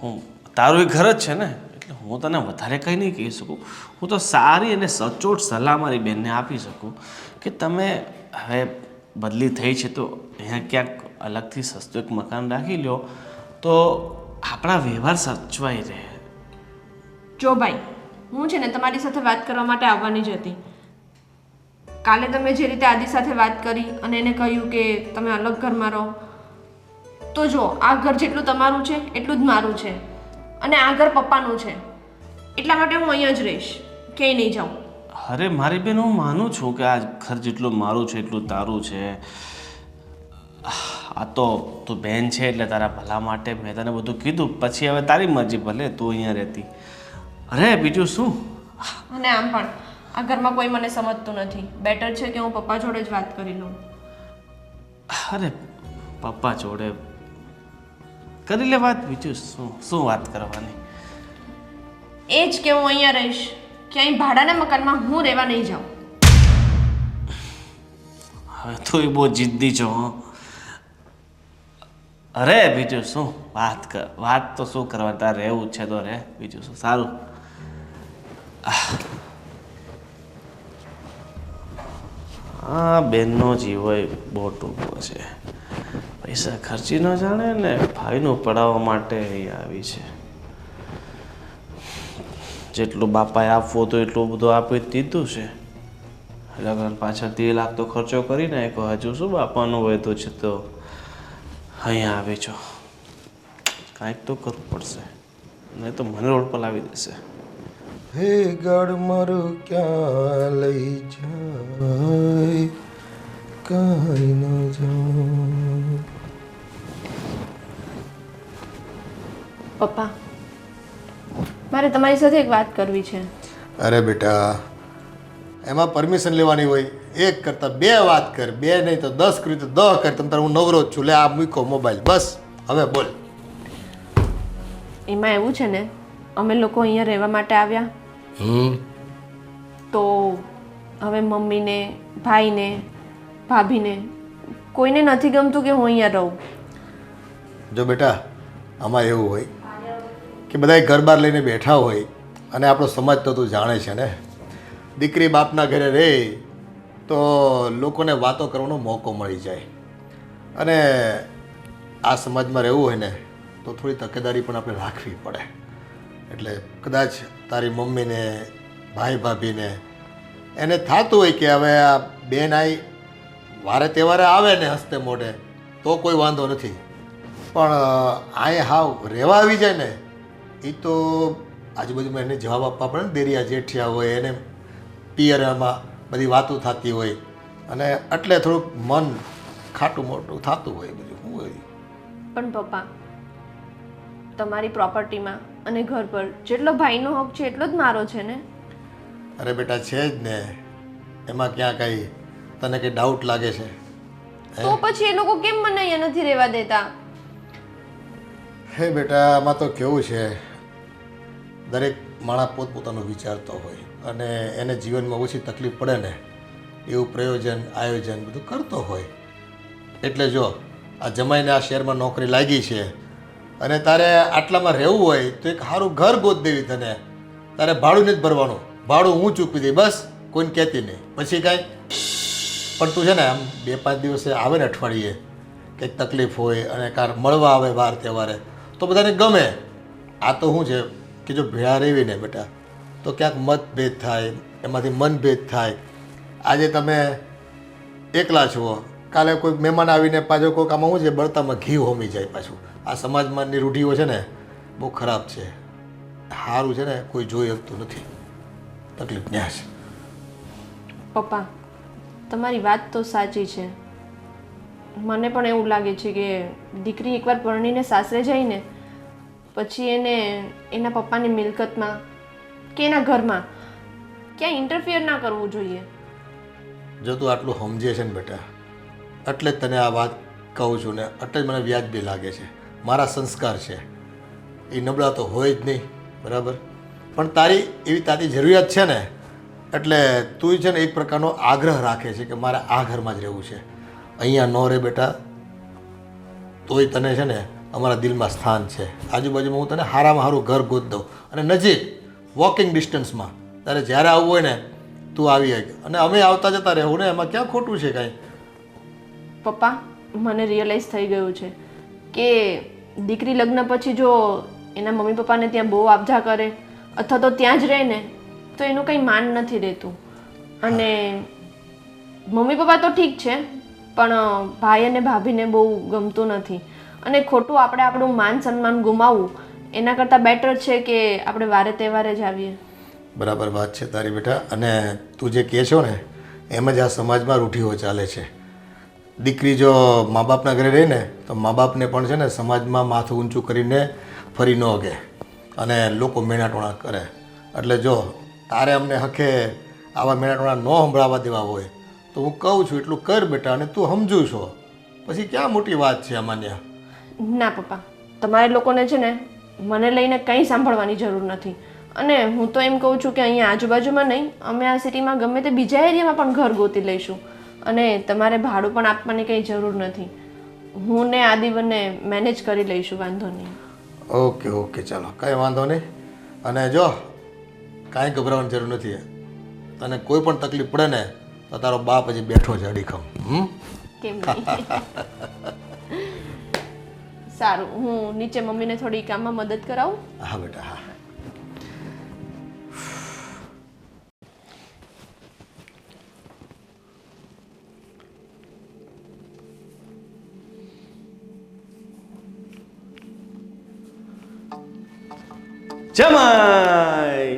હું તારું એ ઘર જ છે ને, એટલે હું તને વધારે કંઈ નહીં કહી શકું. હું તો સારી અને સચોટ સલાહ મારી બહેનને આપી શકું કે તમે હવે બદલી થઈ છે તો અહીંયા ક્યાંક અલગથી સસ્તું એક મકાન રાખી લો તો આપણા વ્યવહાર સચવાઈ રહે. જો ભાઈ, હું છે ને તમારી સાથે વાત કરવા માટે આવવાની જ હતી. કાલે તમે જે રીતે આદિ સાથે વાત કરી અને એને કહ્યું કે તમે અલગ ઘરમાં રહો, તો જો આ ઘર જેટલું તમારું છે એટલું જ મારું છે, અને આ ઘર પપ્પાનું છે. એટલા માટે હું અહીંયા જ રહીશ, ક્યાંય નહીં જાઉં. અરે મારી બેન, હું માનું છું કે આ ઘર જેટલું મારું છે એટલું તારું છે. આ તો તું બેન છે એટલે તારા ભલા માટે મેં તને બધું કીધું. પછી હવે તારી મરજી, ભલે તું અહીંયા રહેતી. અરે બીજું શું. અને આમ પણ આ ઘરમાં કોઈ મને સમજતું નથી. બેટર છે કે હું પપ્પા જોડે જ વાત કરી લઉં. અરે પપ્પા જોડે કરી લે વાત, બીજું શું વાત કરવાની. એ જ કે હું અહીંયા રહીશ, ક્યાંય ભાડાના મકાનમાં હું રહેવા નહીં જાઉં. હવે તું બહુ જિદ્દી છો. અરે બીજું શું વાત કર, વાત તો શું કરવા, તારે રહેવું છે તો રહે, બીજું શું. સારું. હા, બેનનો જીવ હોય બહુ ટૂંકો છે. પૈસા ખર્ચી ન જાણે ને ભાઈનું પડાવવા માટે અહીં આવી છે. જેટલું બાપાએ આપવું હતું એટલું બધું આપી દીધું છે. લગ્ન પાછળ 3 લાખ તો ખર્ચો કરી નાખ્યો. હજુ શું બાપાનું વધ્યું છે તો અહીંયા આવી છો. કાંઈક તો કરવું પડશે, નહીં તો મને રોડ પર લાવી દેશે. હે ગળ મારું ક્યાં લઈ જાય, કાંઈ ન જાય. પપ્પા, મારે તમારી સાથે એક વાત કરવી છે. અરે બેટા, એમાં પરમિશન લેવાની હોય. એક કરતાં 2 વાત કર, 2 નહીં તો 10 કરી તો 10 કર. તમ તારે હું નવરો જ છું. લે આ મૂકો મોબાઈલ, બસ હવે બોલ. એમાં એવું છે ને, અમે લોકો અહીંયા રહેવા માટે આવ્યા તો હવે મમ્મીને, ભાઈને, ભાભીને કોઈને નથી ગમતું કે હું અહીંયા રહું. જો બેટા, આમાં એવું હોય કે બધા ઘર બાર લઈને બેઠા હોય, અને આપણો સમાજ તો તું જાણે છે ને, દીકરી બાપના ઘરે રહે તો લોકોને વાતો કરવાનો મોકો મળી જાય. અને આ સમાજમાં રહેવું હોય ને તો થોડી તકેદારી પણ આપણે રાખવી પડે. એટલે કદાચ તારી મમ્મીને, ભાઈ ભાભીને એને થતું હોય કે હવે આ બેન આવી વારે તહેવારે આવે ને હસ્તે મોઢે તો કોઈ વાંધો નથી, પણ અહીંયા હાવ રહેવા આવી જાય ને એ તો આજુબાજુમાં એને જવાબ આપવા પડે ને. દેરિયા જેઠિયા હોય, એને પિયરમાં બધી વાતો થતી હોય, અને એટલે થોડુંક મન ખાટું મોટું થતું હોય. બીજું શું હોય. પણ પપ્પા, તમારી પ્રોપર્ટીમાં અને ઘર પર જેટલો ભાઈનો હક છે એટલો જ મારો છે ને. અરે બેટા, છે જ ને. એમાં ક્યાં કાંઈ તને કંઈ ડાઉટ લાગે છે? તો પછી એ લોકો કેમ મને અહીંયા નથી રહેવા દેતા? હે બેટા, આમાં તો કેવું છે, દરેક માણસ પોતપોતાનું વિચારતો હોય, અને એને જીવનમાં ઓછી તકલીફ પડે ને એવું પ્રયોજન, આયોજન બધું કરતો હોય. એટલે જો આ જમાઈને આ શહેરમાં નોકરી લાગી છે અને તારે આટલામાં રહેવું હોય તો એક સારું ઘર ગોત દેવી. તને તારે ભાડું નથી ભરવાનું, ભાડું હું ચૂકવી દઈ, બસ કોઈને કહેતી નહીં. પછી કાંઈ પણ તું છે ને આમ 2-5 દિવસે આવે ને અઠવાડિયે કંઈક તકલીફ હોય અને કાર મળવા આવે વાર તહેવારે તો બધાને ગમે. આ તો શું છે કે જો ભેળા રહેવી ને બેટા તો ક્યાંક મતભેદ થાય, એમાંથી મનભેદ થાય. આજે તમે એકલા છો, કાલે કોઈ મહેમાન આવીને પાછો કોઈક આમાં શું છે બળતામાં ઘી હોમી જાય પાછું. આ સમાજમાંની રૂઢિઓ છે ને બહુ ખરાબ છે. સારું છે ને કોઈ જોઈ શકતું નથી. તકલીફ ન્યા છે. પપ્પા તમારી વાત તો સાચી છે. મને પણ એવું લાગે છે કે દીકરી એકવાર પરણીને સાસરે જઈને પછી એને એના પપ્પાની મિલકતમાં કે એના ઘરમાં ક્યાંય ઇન્ટરફિયર ના કરવું જોઈએ. જો તું આટલું સમજે છે ને બેટા એટલે જ તને આ વાત કહું છું ને, એટલે જ મને વ્યાજબી લાગે છે. મારા સંસ્કાર છે એ નબળા તો હોય જ નહીં, બરાબર? પણ તારી એવી તારી જરૂરિયાત છે ને એટલે તું છે ને એક પ્રકારનો આગ્રહ રાખે છે કે મારે આ ઘરમાં જ રહેવું છે, અહીંયા ન રહે બેટા તોય તને છે ને અમારા દિલમાં સ્થાન છે. આજુબાજુમાં હું તને સારામાં સારું ઘર ગોત દઉં અને નજીક વોકિંગ ડિસ્ટન્સમાં તારે જ્યારે આવવું હોય ને તું આવી જાય અને અમે આવતા જતા રહેવું ને, એમાં ક્યાં ખોટું છે કાંઈ? પપ્પા મને રિયલાઇઝ થઈ ગયું છે કે દીકરી લગ્ન પછી જો એના મમ્મી પપ્પાને ત્યાં બહુ આપજા કરે અથવા તો ત્યાં જ રહે ને તો એનું કંઈ માન નથી રહેતું. અને મમ્મી પપ્પા તો ઠીક છે પણ ભાઈ અને ભાભીને બહુ ગમતું નથી અને ખોટું આપણે આપણું માન સન્માન ગુમાવવું એના કરતાં બેટર છે કે આપણે વારે તહેવારે જ આવીએ. બરાબર વાત છે તારી બેટા. અને તું જે કહે છો ને એમ જ આ સમાજમાં રૂઢિઓ ચાલે છે. દીકરી જો મા બાપના ઘરે રહે ને તો મા બાપને પણ છે ને સમાજમાં માથું ઊંચું કરીને ફરી ન કે અને લોકો મેણાટોણા કરે. એટલે જો તારે અમને હકે આવા મેણાટોણા ન સંભળાવવા દેવા હોય તો હું કહું છું એટલું કર બેટા. અને તું સમજુ છો પછી ક્યાં મોટી વાત છે અમાન્ય. ના પપ્પા તમારે લોકોને છે ને મને લઈને કંઈ સાંભળવાની જરૂર નથી. અને હું તો એમ કહું છું કે અહીંયા આજુબાજુમાં નહીં, અમે આ સિટીમાં ગમે તે બીજા એરિયામાં પણ ઘર ગોતી લઈશું અને તમારે ભાડું પણ આપવાની કંઈ જરૂર નથી. હું ને આદિવને મેનેજ કરી લઈશું, વાંધો નહીં. ઓકે ઓકે ચાલો કાંઈ વાંધો નહીં. અને જો કાંઈ ગભરાવાની જરૂર નથી. તને કોઈ પણ તકલીફ પડે ને તો તારો બાપ હજી બેઠો છે અડીખમ. કેમ નહીં? સારું, હું નીચે મમ્મીને થોડી કામમાં મદદ કરાવું. હા બેટા હા. જમાઈ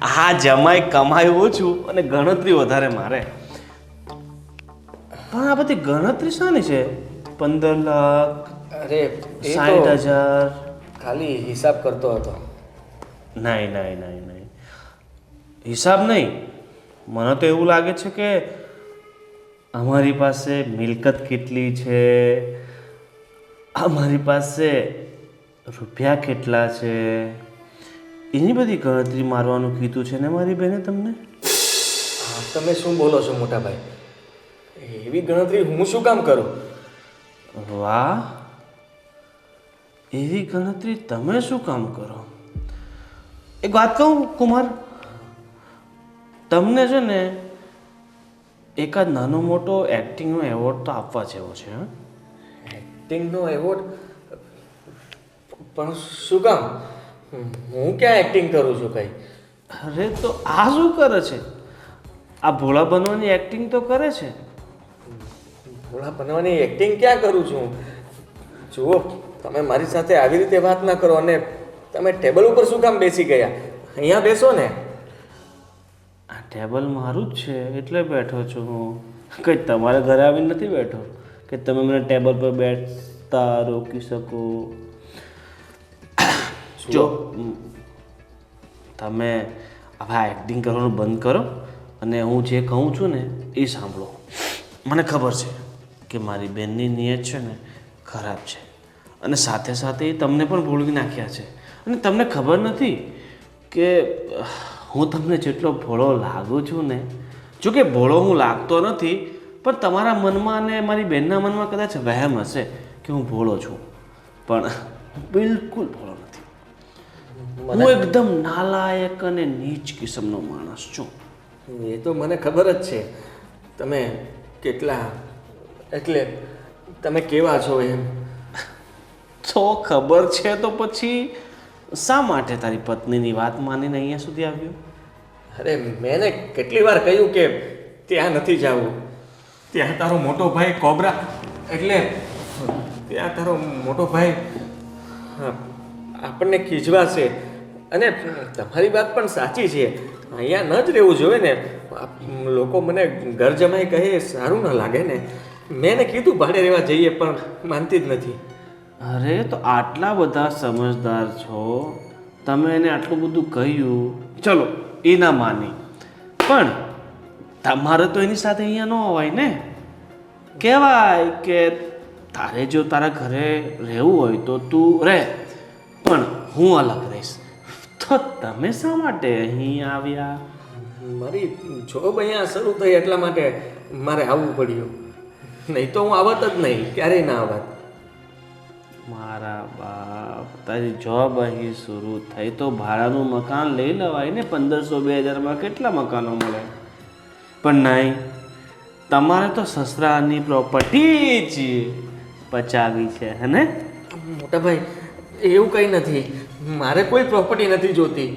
આ જમાઈ કમાય ઓછું અને ગણતરી વધારે મારે. પણ આ બધી ગણતરી શાની છે? 15 લાખ, અરે 60,000. ખાલી હિસાબ કરતો હતો. નહીં નહીં નહીં નહીં, હિસાબ નહીં. મને તો એવું લાગે છે કે અમારી પાસે મિલકત કેટલી છે, અમારી પાસે રૂપિયા કેટલા છે, એની બધી ગણતરી મારવાનું કીધું છે ને મારી બેને તમને. તમે શું બોલો છો મોટા ભાઈ? એવી ગણતરી હું શું કામ કરું? વાહ, એવી ગણતરી તમે શું કામ કરો? એક વાત કહું કુમાર, તમને છે ને એકાદ નાનો મોટો એક્ટિંગનો એવોર્ડ તો આપવા જેવો છે. હા, એક્ટિંગનો એવોર્ડ? પણ શું કામ? હું ક્યાં એક્ટિંગ કરું છું કઈ? અરે તો આ શું કરે છે? આ ભોળા બનવાની એક્ટિંગ તો કરે છે. ભોળા બનવાની એક્ટિંગ ક્યાં કરું છું? જુઓ, તમે મારી સાથે આવી રીતે વાત ના કરો. અને તમે ટેબલ ઉપર શું કામ બેસી ગયા? અહીંયા બેસો ને. આ ટેબલ મારું જ છે એટલે બેઠો છું હું. કંઈ તમારા ઘરે આવીને નથી બેઠો કે તમે મને ટેબલ પર બેઠતા રોકી શકો. જો તમે હવે આ એક્ટિંગ કરવાનું બંધ કરો અને હું જે કહું છું ને એ સાંભળો. મને ખબર છે કે મારી બેનની નિયત છે ને ખરાબ છે અને સાથે સાથે એ તમને પણ ભૂલવી નાખ્યા છે. અને તમને ખબર નથી કે હું તમને જેટલો ભોળો લાગુ છું ને, જો કે ભોળો હું લાગતો નથી, પણ તમારા મનમાં અને મારી બહેનના મનમાં કદાચ વહેમ હશે કે હું ભોળો છું, પણ બિલકુલ ભોળો નથી. હું એકદમ નાલાયક અને નીચ કિસ્મનો માણસ છું. એ તો મને ખબર જ છે તમે કેટલા એટલે તમે કેવા છો એમ. તો ખબર છે તો પછી શા માટે તારી પત્નીની વાત માનીને અહીંયા સુધી આવ્યો? અરે મેં એને કેટલી વાર કહ્યું કે ત્યાં નથી જવું, ત્યાં તારો મોટો ભાઈ કોબરા એટલે ત્યાં તારો મોટો ભાઈ આપણને ખીજવાશે. અને તમારી વાત પણ સાચી છે, અહીંયા ન જ રહેવું જોઈએ ને. લોકો મને ઘર જમાઈ કહે સારું ન લાગે ને. મેં એને કીધું ભાડે રહેવા જઈએ પણ માનતી જ નથી. અરે તો આટલા બધા સમજદાર છો, તમે એને આટલું બધું કહ્યું, ચલો એ ના માની, પણ તમારે તો એની સાથે અહીંયા ન હોવાય ને. કહેવાય કે તારે જો તારા ઘરે રહેવું હોય તો તું રહે, પણ હું અલગ રહીશ. તો તમે શા માટે અહીં આવ્યા? મારી જોબ અહીંયા શરૂ થઈ એટલા માટે મારે આવવું પડ્યું, નહીં તો હું આવત જ નહીં, ક્યારેય ના આવત. મારા બાપ, તારી જોબ અહીં શરૂ થઈ તો ભાડાનું મકાન લઈ લેવાય ને. 1500-2000માં કેટલા મકાનો મળે? પણ નહીં, તમારે તો સસરાની પ્રોપર્ટી જ પચાવી છે હે ને? મોટા ભાઈ એવું કંઈ નથી, મારે કોઈ પ્રોપર્ટી નથી જોતી,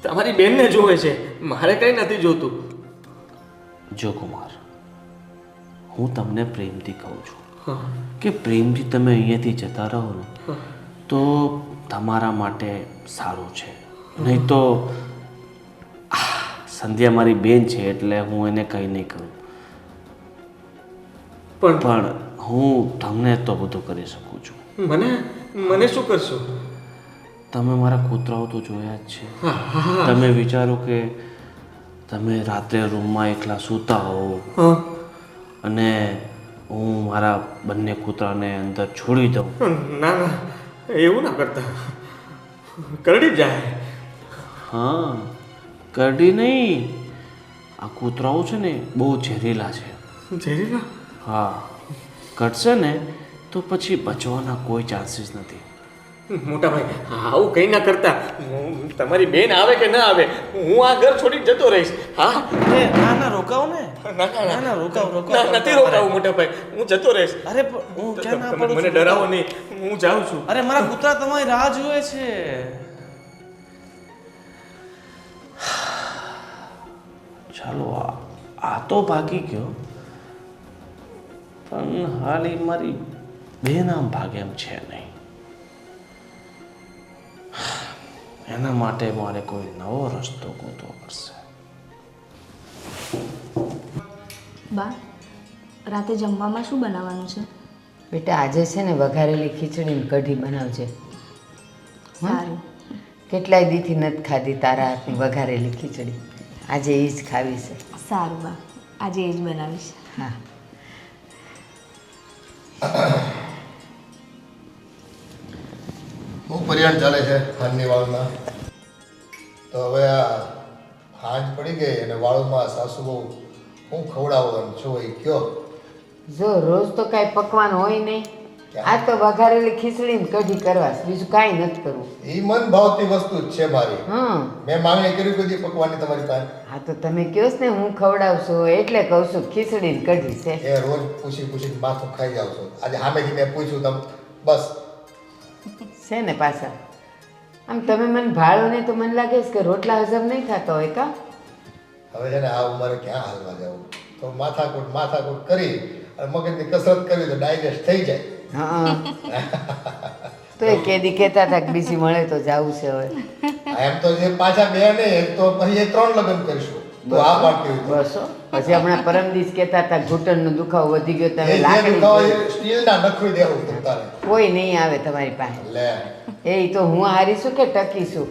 તમારી બેનને જોવે છે, મારે કંઈ નથી જોતું. જો કુમાર, હું તમને પ્રેમથી કહું છું કે પ્રેમથી તમે અહીંયાથી જતા રહો ને તો તમારા માટે સારું છે. નહીં તો સંધ્યા મારી બેન છે એટલે હું એને કંઈ નહીં કરું, પણ હું તમને તો બધું કરી શકું છું. મને શું કરશો? તમે મારા કૂતરાઓ તો જોયા જ છે. તમે વિચારો કે તમે રાત્રે રૂમમાં એકલા સૂતા હો અને હું મારા બંને કૂતરાને અંદર છોડી દઉં. ના ના, એવું ના કરતા, કરડી જાય. હા, કરડી નહીં, આ કૂતરાઓ છે ને બહુ ઝેરીલા છે. ઝેરીલા? હા, કટશે ને તો પછી બચવાના કોઈ ચાન્સીસ નથી. મોટા ભાઈ આવું કંઈ ના કરતા, તમારી બેન આવે કે ના આવે હું આ ઘર છોડીને જતો રહીશ. હા ના ના, રોકાવ ને. ના ના, રોકાવ. નથી રોકાવું મોટા ભાઈ, હું જતો રહીશ. અરે હું ક્યાં ના પડું મને છું? ડરાવો નહીં, હું જાઉં છું. અરે મારા કૂતરા તમારી રાહ જુએ છે. ચાલો, આ તો ભાગી ગયો, પણ હાલ એ મારી બેન આમ ભાગે એમ છે નહીં. એના માટે મારે કોઈ નવો રસ્તો ગોતવો પડશે. બા, રાતે જમવામાં શું બનાવવાનું છે? બેટા આજે છે ને વઘારેલી ખીચડી ને કઢી બનાવજે. સારું. કેટલાય દીથી નથી ખાધી તારા હાથની વઘારેલી ખીચડી, આજે એ જ ખાવી છે. સારું બા, આજે એ જ બનાવીશ. હા. હું પર્યાણ ચાલે છે હાંજની વાળમાં. તો હવે આ હાંજ પડી ગઈ અને વાળુમાં સાસુ બહુ હું ખવડાવવાનું છું એ કયો. જો રોજ તો કાંઈ પકવાન હોય નહીં, આ તો વઘારેલી ખીચડી ને કઢી કરવા છે, બીજું કાંઈ નથી કરવું. એ મન ભાવતી વસ્તુ જ છે મારી. હા મેં માંગણી કરી કોઈ દી પકવાની તમારી પાસે? હા તો તમે કહો ને હું ખવડાવશું એટલે કહું છું ખીચડી ને કઢી છે. એ રોજ પૂછીને માથું ખાઈ જાવ છો. આજે સામેથી મેં પૂછ્યું તમે બસ છે ને પાછા આમ તમે મને ભાળો ને તો મને લાગે છે કે રોટલા હજમ નહીં થતા હોય કા. હવે છે ને આ ઉંમરે ક્યાં હાલવા જવું, તો માથાકૂટ કરી અને મગજની કસરત કરવી તો ડાયજેસ્ટ થઈ જાય. હા તો એ કેદી કહેતા હતા કે બીજી મળે તો જાવું છે હવે. એમ તો જે પાછા બે નહીં તો પછી એ 3 લગ્ન કરીશું તો આ પાર્ટી હોય. બસો પછી હમણાં પરમ દિવસ કહેતા હતા ઘૂંટણનો દુખાવો વધી ગયો તમે એ લાકડી જોઈ. સ્ટીલના નખવી દેવું તમ તારે. કોઈ નહીં આવે તમારી પાસે. લે એ તો હું હારીશું કે ટકીશું.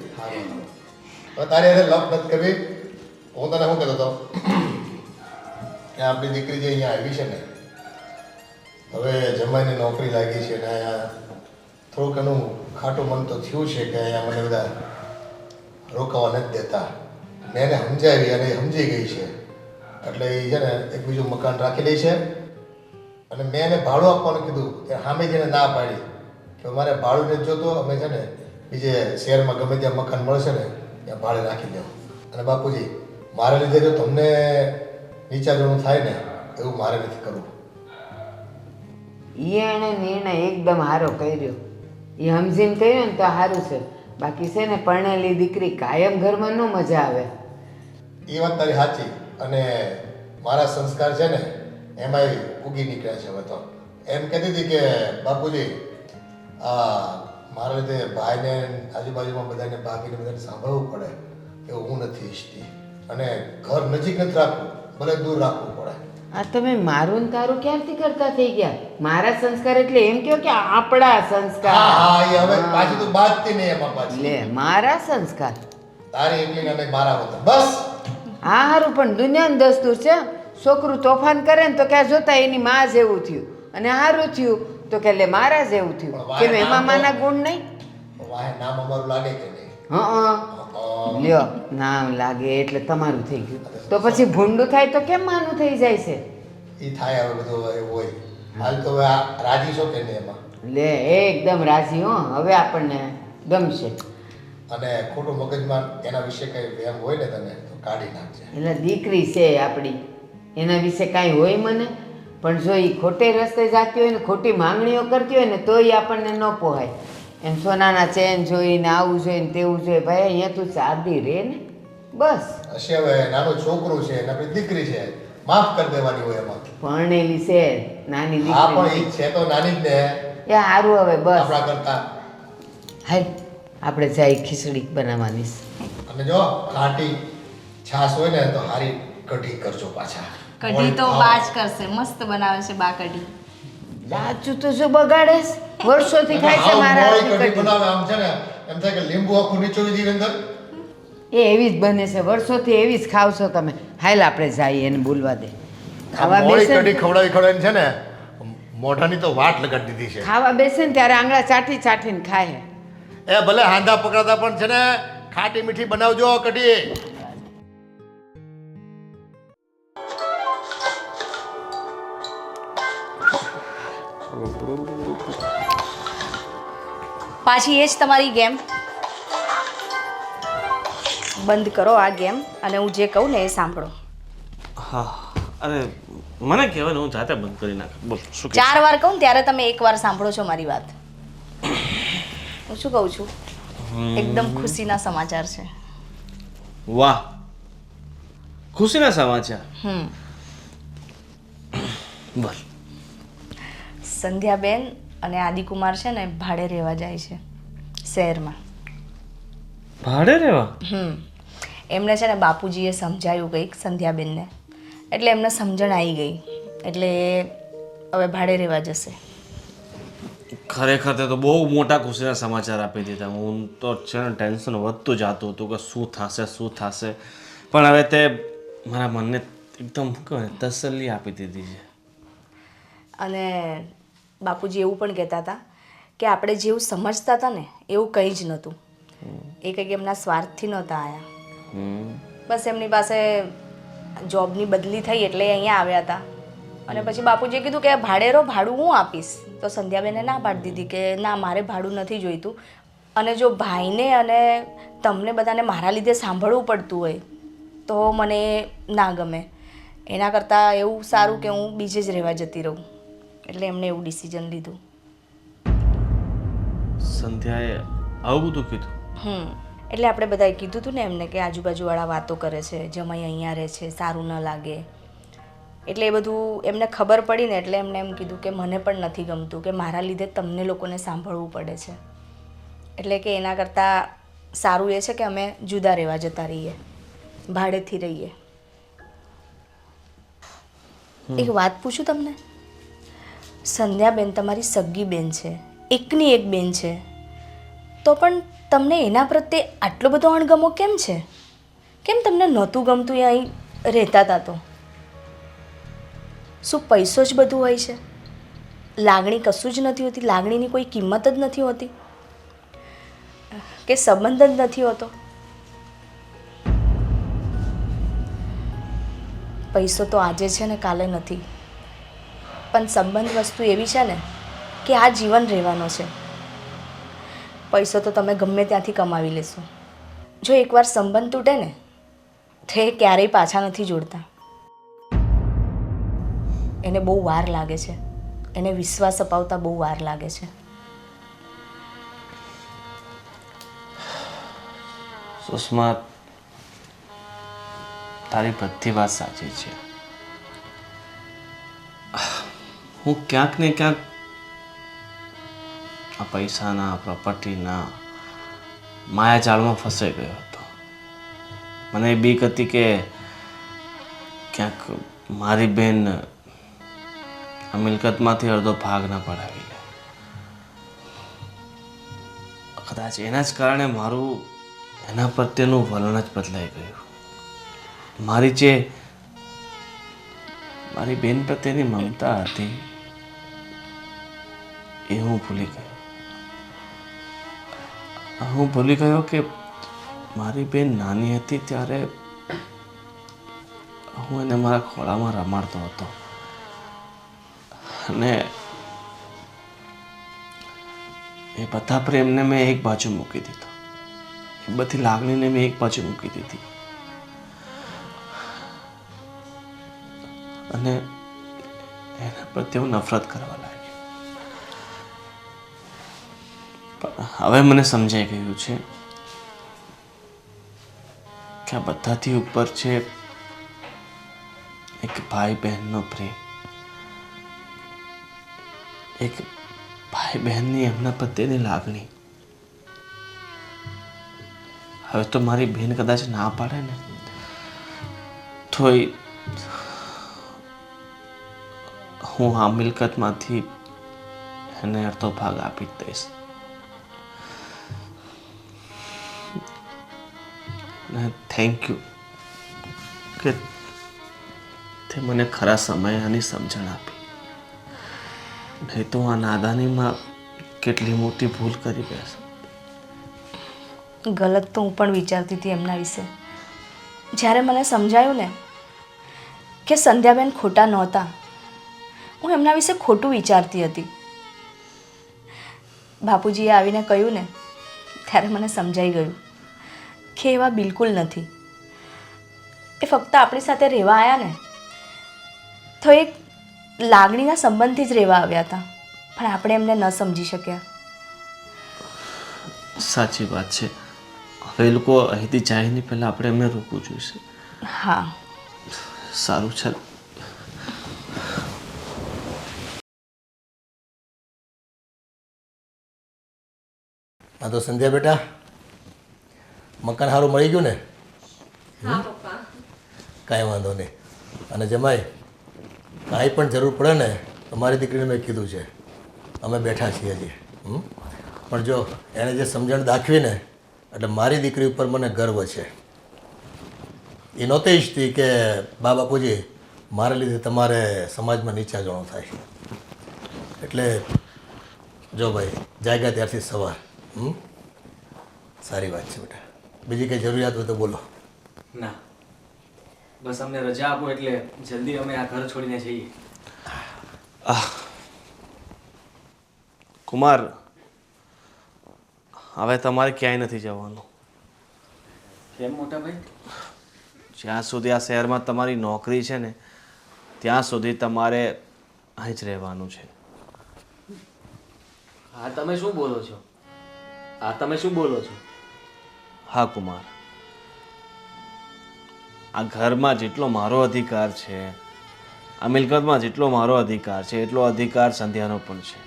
હવે તારે એને લપ નથી કરવી. હું તને શું કહેતો હતો કે આપણી દીકરી જે અહીંયા આવી છે ને હવે જમાઈને નોકરી લાગી છે ને અહીંયા થોડુંક એનું ખાટું મન તો થયું છે કે અહીંયા મને બધા રોકાવા નથી દેતા. મેં એને સમજાવી અને એ સમજી ગઈ છે એટલે એ છે ને એક બીજું મકાન રાખી લે છે અને મેં એને ભાડું આપવાનું કીધું કે સામે જઈને ના પાડી કે અમારે ભાડું નથી જોતો, અમે છે ને બીજે શહેરમાં ગમે ત્યાં મકાન મળશે ને ત્યાં ભાડે રાખી દો. અને બાપુજી મારા લીધે જો તમને નીચા જણું થાય ને એવું મારે નથી કરવું. એને નિર્ણય એકદમ સારો કર્યો. એ સમજીને કર્યો ને તો સારું છે. બાકી છે ને પરણેલી દીકરી કાયમ ઘરમાં ન મજા આવે. એ વાત તારી સાચી. અને મારા સંસ્કાર છે ને એમાંય ઉગી નીકળ્યા છે હવે તો. એમ કહેતી હતી કે બાપુજી મારા લીધે ભાઈને આજુબાજુમાં બધાને ભાભીને બધાને સાંભળવું પડે એવું હું નથી ઈચ્છતી. અને ઘર નજીક નથી રાખવું, ભલે દૂર રાખવું પડે. આ તમે મારું ને તારું ક્યારથી કરતા થઈ ગયા? મારા સંસ્કાર એટલે એમ કહો કે આપણા સંસ્કાર. હા એ હવે પાછી તું બાજતી નહીં એમાં પાછી. લે મારા સંસ્કાર તારી એકલીના નહીં મારા હોતા બસ. હા સારું, પણ દુનિયાનું દસ્તુર છે. છોકરું તોફાન કરે ને તો ક્યાં જોતા એની માં જેવું થયું, અને સારું થયું તો કે લે મારા જેવું થયું. કેમ એમાં માના ગુણ નહીં? વાહે નામ અમારું લાગે કે નહીં? હા લ્યો નામ લાગે એટલે તમારું થઈ ગયું. તો પછી ભૂંડું થાય તો કેમ માનું થઈ જાય છે? એ થાય હવે બધું એવું હોય. હાલ તો હવે આ રાજી છો કે નહીં એમાં? લે એકદમ રાજી હો, હવે આપણને ગમશે. અને ખોટું મગજમાં એના વિશે કઈ વહેમ હોય ને તને તો કાઢી નાખજે. એટલે દીકરી છે આપણી, એના વિશે કાંઈ હોય મને? પણ જો એ ખોટે રસ્તે જતી હોય ને ખોટી માંગણીઓ કરતી હોય ને તોય આપણને ન પોહાય. એમ સોનાના ચેન જોઈને આવું જોઈને તેવું જોઈએ. ભાઈ અહીંયા તું સાદી રે ને બસ. હશે હવે નાનું છોકરું છે ને આપણી દીકરી છે, માફ કરી દેવાની હોય એમાં. પરણેલી છે નાની હા પણ દીકરી એ છે તો નાની જ ને એ સારું. હવે બસ આપણા કરતા. હાલ આપણે જાય ખીચડી બનાવવાની છે. અને જો ખાટી છાશ હોય ને તો હારી કઢી કરજો પાછા. કઢી તો બા જ કરશે, મસ્ત બનાવે છે બા કઢી. લાચું તો શું બગાડેશ? વર્ષોથી ખાય છે મારા હાથની કઢી કઢી. બનાવે આમ છે ને એમ થાય કે લીંબુ આખું નીચોવી દીધી અંદર. એ એવી જ બને છે, વર્ષોથી એવી જ ખાવ છો તમે. હાલ આપણે જઈએ એને બોલવા દે. ખાવા મોળી બેસે કઢી ને- ખવડાવી છે ને મોઢાની તો વાટ લગાડી દીધી છે. ખાવા બેસે ને ત્યારે આંગળા ચાટી ચાટીને ખાય. એ ભલે હાંધા પકડાતા પણ છે ને ખાટી મીઠી બનાવજો કઢી. પાછી એ જ તમારી ગેમ. બંધ કરો આ ગેમ અને હું જે કહું ને એ સાંભળો. હા અરે મને કહેવાય ને હું જાતે બંધ કરી નાખ. બોલ શું કહે? 4 વાર કહું ને ત્યારે તમે 1 વાર સાંભળો છો મારી વાત. હું શું કહું છું? એકદમ ખુશીના સમાચાર છે. વાહ, ખુશીના સમાચાર. બોલ. સંધ્યાબેન અને આદિકુમાર છે ને ભાડે રહેવા જાય છે શહેરમાં. ભાડે રહેવા? એમને છે ને બાપુજીએ સમજાયું કંઈક સંધ્યાબેનને, એટલે એમને સમજણ આવી ગઈ, એટલે એ હવે ભાડે રહેવા જશે. ખરેખર તે તો બહુ મોટા ખુશીના સમાચાર આપી દીધા. હું તો છે ને ટેન્શન વધતું જતું હતું કે શું થશે. પણ હવે તે મારા મનને એકદમ કહે તસલ્લી આપી દીધી છે. અને બાપુજી એવું પણ કહેતા હતા કે આપણે જેવું સમજતા હતા ને એવું કંઈ જ નહોતું. એ કંઈક એમના સ્વાર્થથી નહોતા આવ્યા. બસ એમની પાસે જોબની બદલી થઈ એટલે એ અહીંયા આવ્યા હતા. અને પછી બાપુજીએ કીધું કે ભાડે રહો, ભાડું હું આપીશ. તો સંધ્યાબેને ના પાડી દીધી કે ના, મારે ભાડું નથી જોઈતું. અને જો ભાઈને અને તમને બધાને મારા લીધે સાંભળવું પડતું હોય તો મને ના ગમે. એના કરતાં એવું સારું કે હું બીજે જ રહેવા જતી રહું. એટલે એમણે એવું ડિસિઝન લીધું. સંધ્યાએ આવું બધું કીધું? એટલે આપણે બધાએ કીધું હતું ને એમને કે આજુબાજુવાળા વાતો કરે છે, જમાઈ અહીંયા રહે છે, સારું ન લાગે. એટલે એ બધું એમને ખબર પડી ને એટલે એમને એમ કીધું કે મને પણ નથી ગમતું કે મારા લીધે તમને લોકોને સાંભળવું પડે છે. એટલે કે એના કરતાં સારું એ છે કે અમે જુદા રહેવા જતા રહીએ, ભાડેથી રહીએ. એક વાત પૂછું તમને? સંધ્યાબેન તમારી સગી બેન છે, એકની એક બેન છે, તો પણ તમને એના પ્રત્યે આટલો બધો અણગમો કેમ છે? કેમ તમને નહોતું ગમતું એ અહીં રહેતા હતા તો? શું પૈસો જ બધું હોય છે? લાગણી કશું જ નથી હોતી? લાગણીની કોઈ કિંમત જ નથી હોતી? કે સંબંધ જ નથી હોતો? પૈસો તો આજે છે ને કાલે નથી, પણ સંબંધ વસ્તુ એવી છે ને કે આ જીવન રહેવાનો છે. પૈસો તો તમે ગમે ત્યાંથી કમાવી લેશો. જો એકવાર સંબંધ તૂટે ને તે ક્યારેય પાછા નથી જોડતા. એને બહુ વાર લાગે છે, એને વિશ્વાસ અપાવતા બહુ વાર લાગે છે. સુષ્મા, તારી બધી વાત સાચી છે. હું ક્યાંક ને ક્યાંક આ પૈસાના, પ્રોપર્ટીના માયાજાળમાં ફસાઈ ગયો હતો. મને બીક હતી કે ક્યાંક મારી બેન આ મિલકતમાંથી અડધો ભાગ ના પડાવી લે. કદાચ એના જ કારણે મારું એના પ્રત્યેનું વલણ જ બદલાઈ ગયું. મારી બેન પ્રત્યેની મમતા હતી એ હું ભૂલી ગયો. હું ભૂલી ગયો કે મારી બેન નાની હતી ત્યારે હું એને મારા ખોળામાં રમાડતો હતો અને એ બધા પ્રેમને મેં એક બાજુ મૂકી દીધો. એ બધી લાગણીને મેં એક બાજુ મૂકી દીધી અને એના પ્રત્યે હું નફરત કરવા લાગ્યો. પણ હવે મને સમજાઈ ગયું છે કે આ બધાથી ઉપર છે એક ભાઈ બહેનનો પ્રેમ, એક ભાઈ બહેનની એમના પ્રત્યેની લાગણી. હવે તો મારી બહેન કદાચ ના પાડે ને તો હું આ મિલકતમાંથી એને અડધો ભાગ આપી જ દઈશ. થેન્ક યુ કે તે મને ખરા સમયે આની સમજણ આપી. નહીં તો આ નાદાનીમાં કેટલી મોટી ભૂલ કરી બેસ. ગલત તો હું પણ વિચારતી હતી એમના વિશે. જ્યારે મને સમજાયું ને કે સંધ્યાબેન ખોટા નહોતા, હું એમના વિશે ખોટું વિચારતી હતી. બાપુજીએ આવીને કહ્યું ને ત્યારે મને સમજાઈ ગયું કે એવા બિલકુલ નથી. એ ફક્ત આપણી સાથે રહેવા આવ્યા ને તો એક લાગણીના સંબંધથી જ રહેવા આવ્યા હતા, પણ આપણે એમને ન સમજી શક્યા. સાચી વાત છે. હવે એ લોકો અહીંથી જાય નહીં પહેલાં આપણે એમને રોકવું જોઈશે. હા, સારું છે. હા તો સંધ્યા બેટા, મકાન સારું મળી ગયું ને? કાંઈ વાંધો નહીં. અને જમાઈ, કાંઈ પણ જરૂર પડે ને તો મારી દીકરીને મેં કીધું છે, અમે બેઠા છીએ હજી. પણ જો એણે જે સમજણ દાખવી ને એટલે મારી દીકરી ઉપર મને ગર્વ છે. એ નહોતી ઈચ્છતી કે બા બાપુજી મારા લીધે તમારે સમાજમાં નીચા જણો થાય. એટલે જો ભાઈ, જાગ્યા ત્યારથી સવાર. સારી વાત છે બેટા. બીજી કંઈ જરૂરિયાત હોય તો બોલો. ના, બસ અમને રજા આપો એટલે જલ્દી અમે આ ઘર છોડીને જઈએ. કુમાર, હવે તમારે ક્યાંય નથી જવાનું. કેમ મોટા ભાઈ? જ્યાં સુધી આ શહેરમાં તમારી નોકરી છે ને ત્યાં સુધી તમારે અહીં જ રહેવાનું છે. હા, તમે શું બોલો છો? તમે શું બોલો છો? હા કુમાર, આ ઘરમાં જેટલો મારો અધિકાર છે, આ મિલકતમાં જેટલો મારો અધિકાર છે એટલો અધિકાર સંધ્યાનો પણ છે.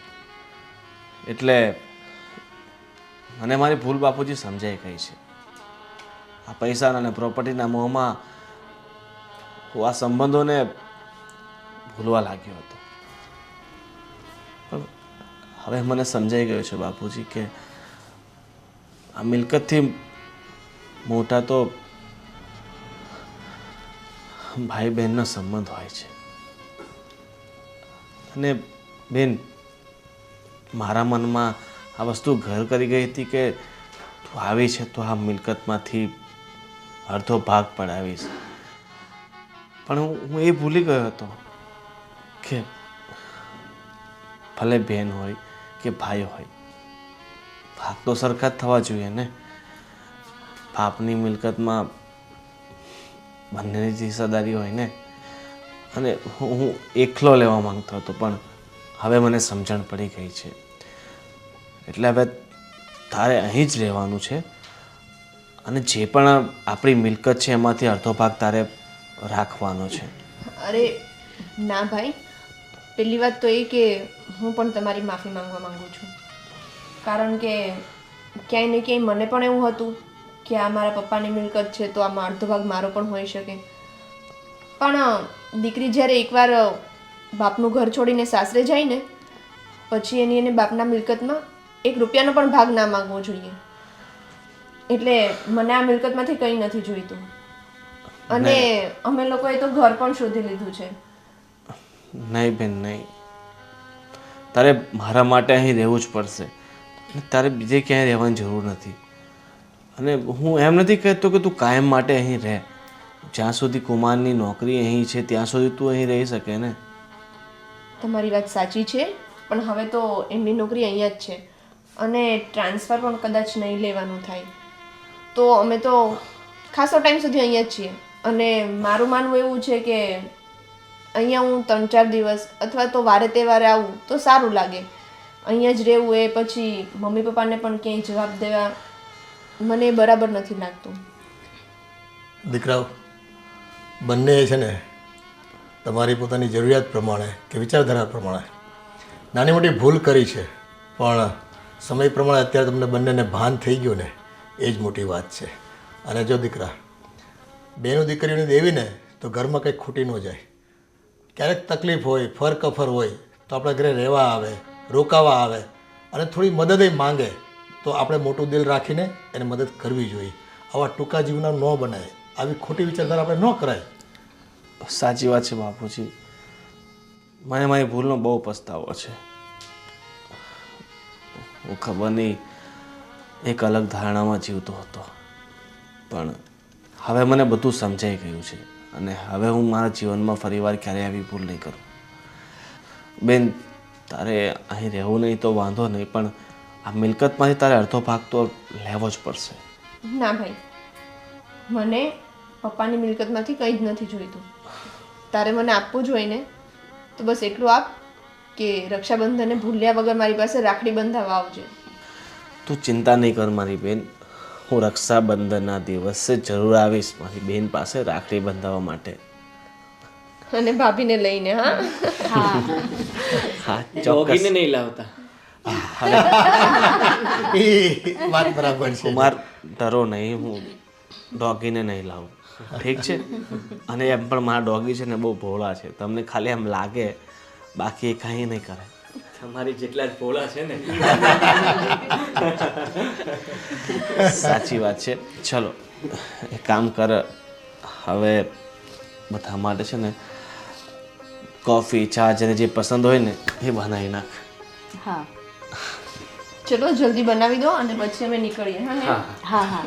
એટલે મને મારી ભૂલ બાપુજી સમજાઈ ગઈ છે. આ પૈસાના અને પ્રોપર્ટીના મોહમાં હું આ સંબંધોને ભૂલવા લાગ્યો હતો. પણ હવે મને સમજાઈ ગયું છે બાપુજી કે આ મિલકતથી મોટા તો ભાઈ બહેનનો સંબંધ હોય છે. અને બેન, મારા મનમાં આ વસ્તુ ઘર કરી ગઈ હતી કે તું આવી છે તો આ મિલકતમાંથી અડધો ભાગ પડાવીશ. પણ હું એ ભૂલી ગયો હતો કે ભલે બહેન હોય કે ભાઈ હોય, ભાગ તો સરખા જ થવા જોઈએ ને. બાપની મિલકતમાં બંનેની જ હિસ્સાદારી હોય ને. અને હું એકલો લેવા માંગતો હતો, પણ હવે મને સમજણ પડી ગઈ છે. એટલે હવે તારે અહીં જ રહેવાનું છે, અને જે પણ આપણી મિલકત છે એમાંથી અડધો ભાગ તારે રાખવાનો છે. અરે ના ભાઈ, પહેલી વાત તો એ કે હું પણ તમારી માફી માંગવા માંગુ છું. કારણ કે ક્યાંય ને ક્યાંય મને પણ એવું હતું કે આ મારા પપ્પાની મિલકત છે તો આમાં અડધો ભાગ મારો પણ હોઈ શકે. પણ દીકરી જ્યારે એકવાર બાપનું ઘર છોડીને સાસરે જાય ને પછી એને બાપના મિલકતમાં 1 રૂપિયાનો પણ ભાગ ના માંગવો જોઈએ. એટલે મને આ મિલકતમાંથી કંઈ નથી જોઈતું. અને અમે લોકોએ તો ઘર પણ શોધી લીધું છે. નહીં બેન, નહીં. તારે મારા માટે અહીં રહેવું જ પડશે. તારે બીજે ક્યાંય રહેવાની જરૂર નથી. અને હું એમ નથી કહેતો કે તું કાયમ માટે અહીં રહે. જ્યાં સુધી કુમારની નોકરી અહીં છે ત્યાં સુધી તું અહીં રહી શકે ને. તમારી વાત સાચી છે, પણ હવે તો એમની નોકરી અહીંયા જ છે અને ટ્રાન્સફર પણ કદાચ નહીં લેવાનું થાય. તો અમે તો ખાસો ટાઈમ સુધી અહીંયા જ છીએ. અને મારું માનવું એવું છે કે અહીંયા હું 3-4 દિવસ અથવા તો વારે તહેવારે આવું તો સારું લાગે. અહીંયા જ રહેવું એ પછી મમ્મી પપ્પાને પણ ક્યાંય જવાબ દેવા મને બરાબર નથી લાગતું. દીકરાઓ બંને છે ને તમારી પોતાની જરૂરિયાત પ્રમાણે કે વિચારધારા પ્રમાણે નાની મોટી ભૂલ કરી છે, પણ સમય પ્રમાણે અત્યારે તમને બંનેને ભાન થઈ ગયું ને એ જ મોટી વાત છે. અને જો દીકરા બેનું દીકરીઓની દેવી ને તો ઘરમાં કંઈક ખૂટી ન જાય. ક્યારેક તકલીફ હોય, ફર કફર હોય તો આપણા ઘરે રહેવા આવે, રોકાવા આવે અને થોડી મદદ માંગે તો આપણે મોટું દિલ રાખીને એને મદદ કરવી જોઈએ. આવા ટૂંકા જીવના ન બનાય, આવી ખોટી વિચારધારા આપણે ન કરાય. સાચી વાત છે બાપુજી. મને મારી ભૂલનો બહુ પસ્તાવો છે. હું ખબર નહીં એક અલગ ધારણામાં જીવતો હતો, પણ હવે મને બધું સમજાઈ ગયું છે અને હવે હું મારા જીવનમાં ફરીવાર ક્યારેય આવી ભૂલ નહીં કરું. બેન, તારે અહીં રહેવું નહીં તો વાંધો નહીં, પણ આ મિલકતમાંથી તારે અડધો ભાગ તો લેવો જ પડશે. ના ભાઈ, મને પપ્પાની મિલકતમાંથી કંઈ જ નથી જોઈતું. તારે મને આપવું જોઈએ ને તો બસ એટલું આપ કે રક્ષાબંધનને ભૂલ્યા વગર મારી પાસે રાખડી બંધાવવા આવજે. તું ચિંતા નહીં કર મારી બેન, હું રક્ષાબંધનના દિવસે જરૂર આવીશ મારી બેન પાસે રાખડી બંધાવવા માટે. અને ભાભીને લઈને. હા હા, ચોક્કસ. નહીં લાવતા. એ વાત બરાબર છે. કુમાર, ડરો નહીં, હું ડોગીને નહીં લાવું, ઠીક છે? અને એમ પણ મારા ડોગી છે ને બહુ ભોળા છે, તમને ખાલી એમ લાગે, બાકી એ કાંઈ નહીં કરે. તમારી જેટલા જ ભોળા છે ને. સાચી વાત છે. ચલો એક કામ કર, હવે બધા માટે છે ને કોફી, ચા જેને જે પસંદ હોય ને એ બનાવી નાખ. હા ચલો જલ્દી બનાવી દો અને પછી અમે નીકળીએ. હા હા હા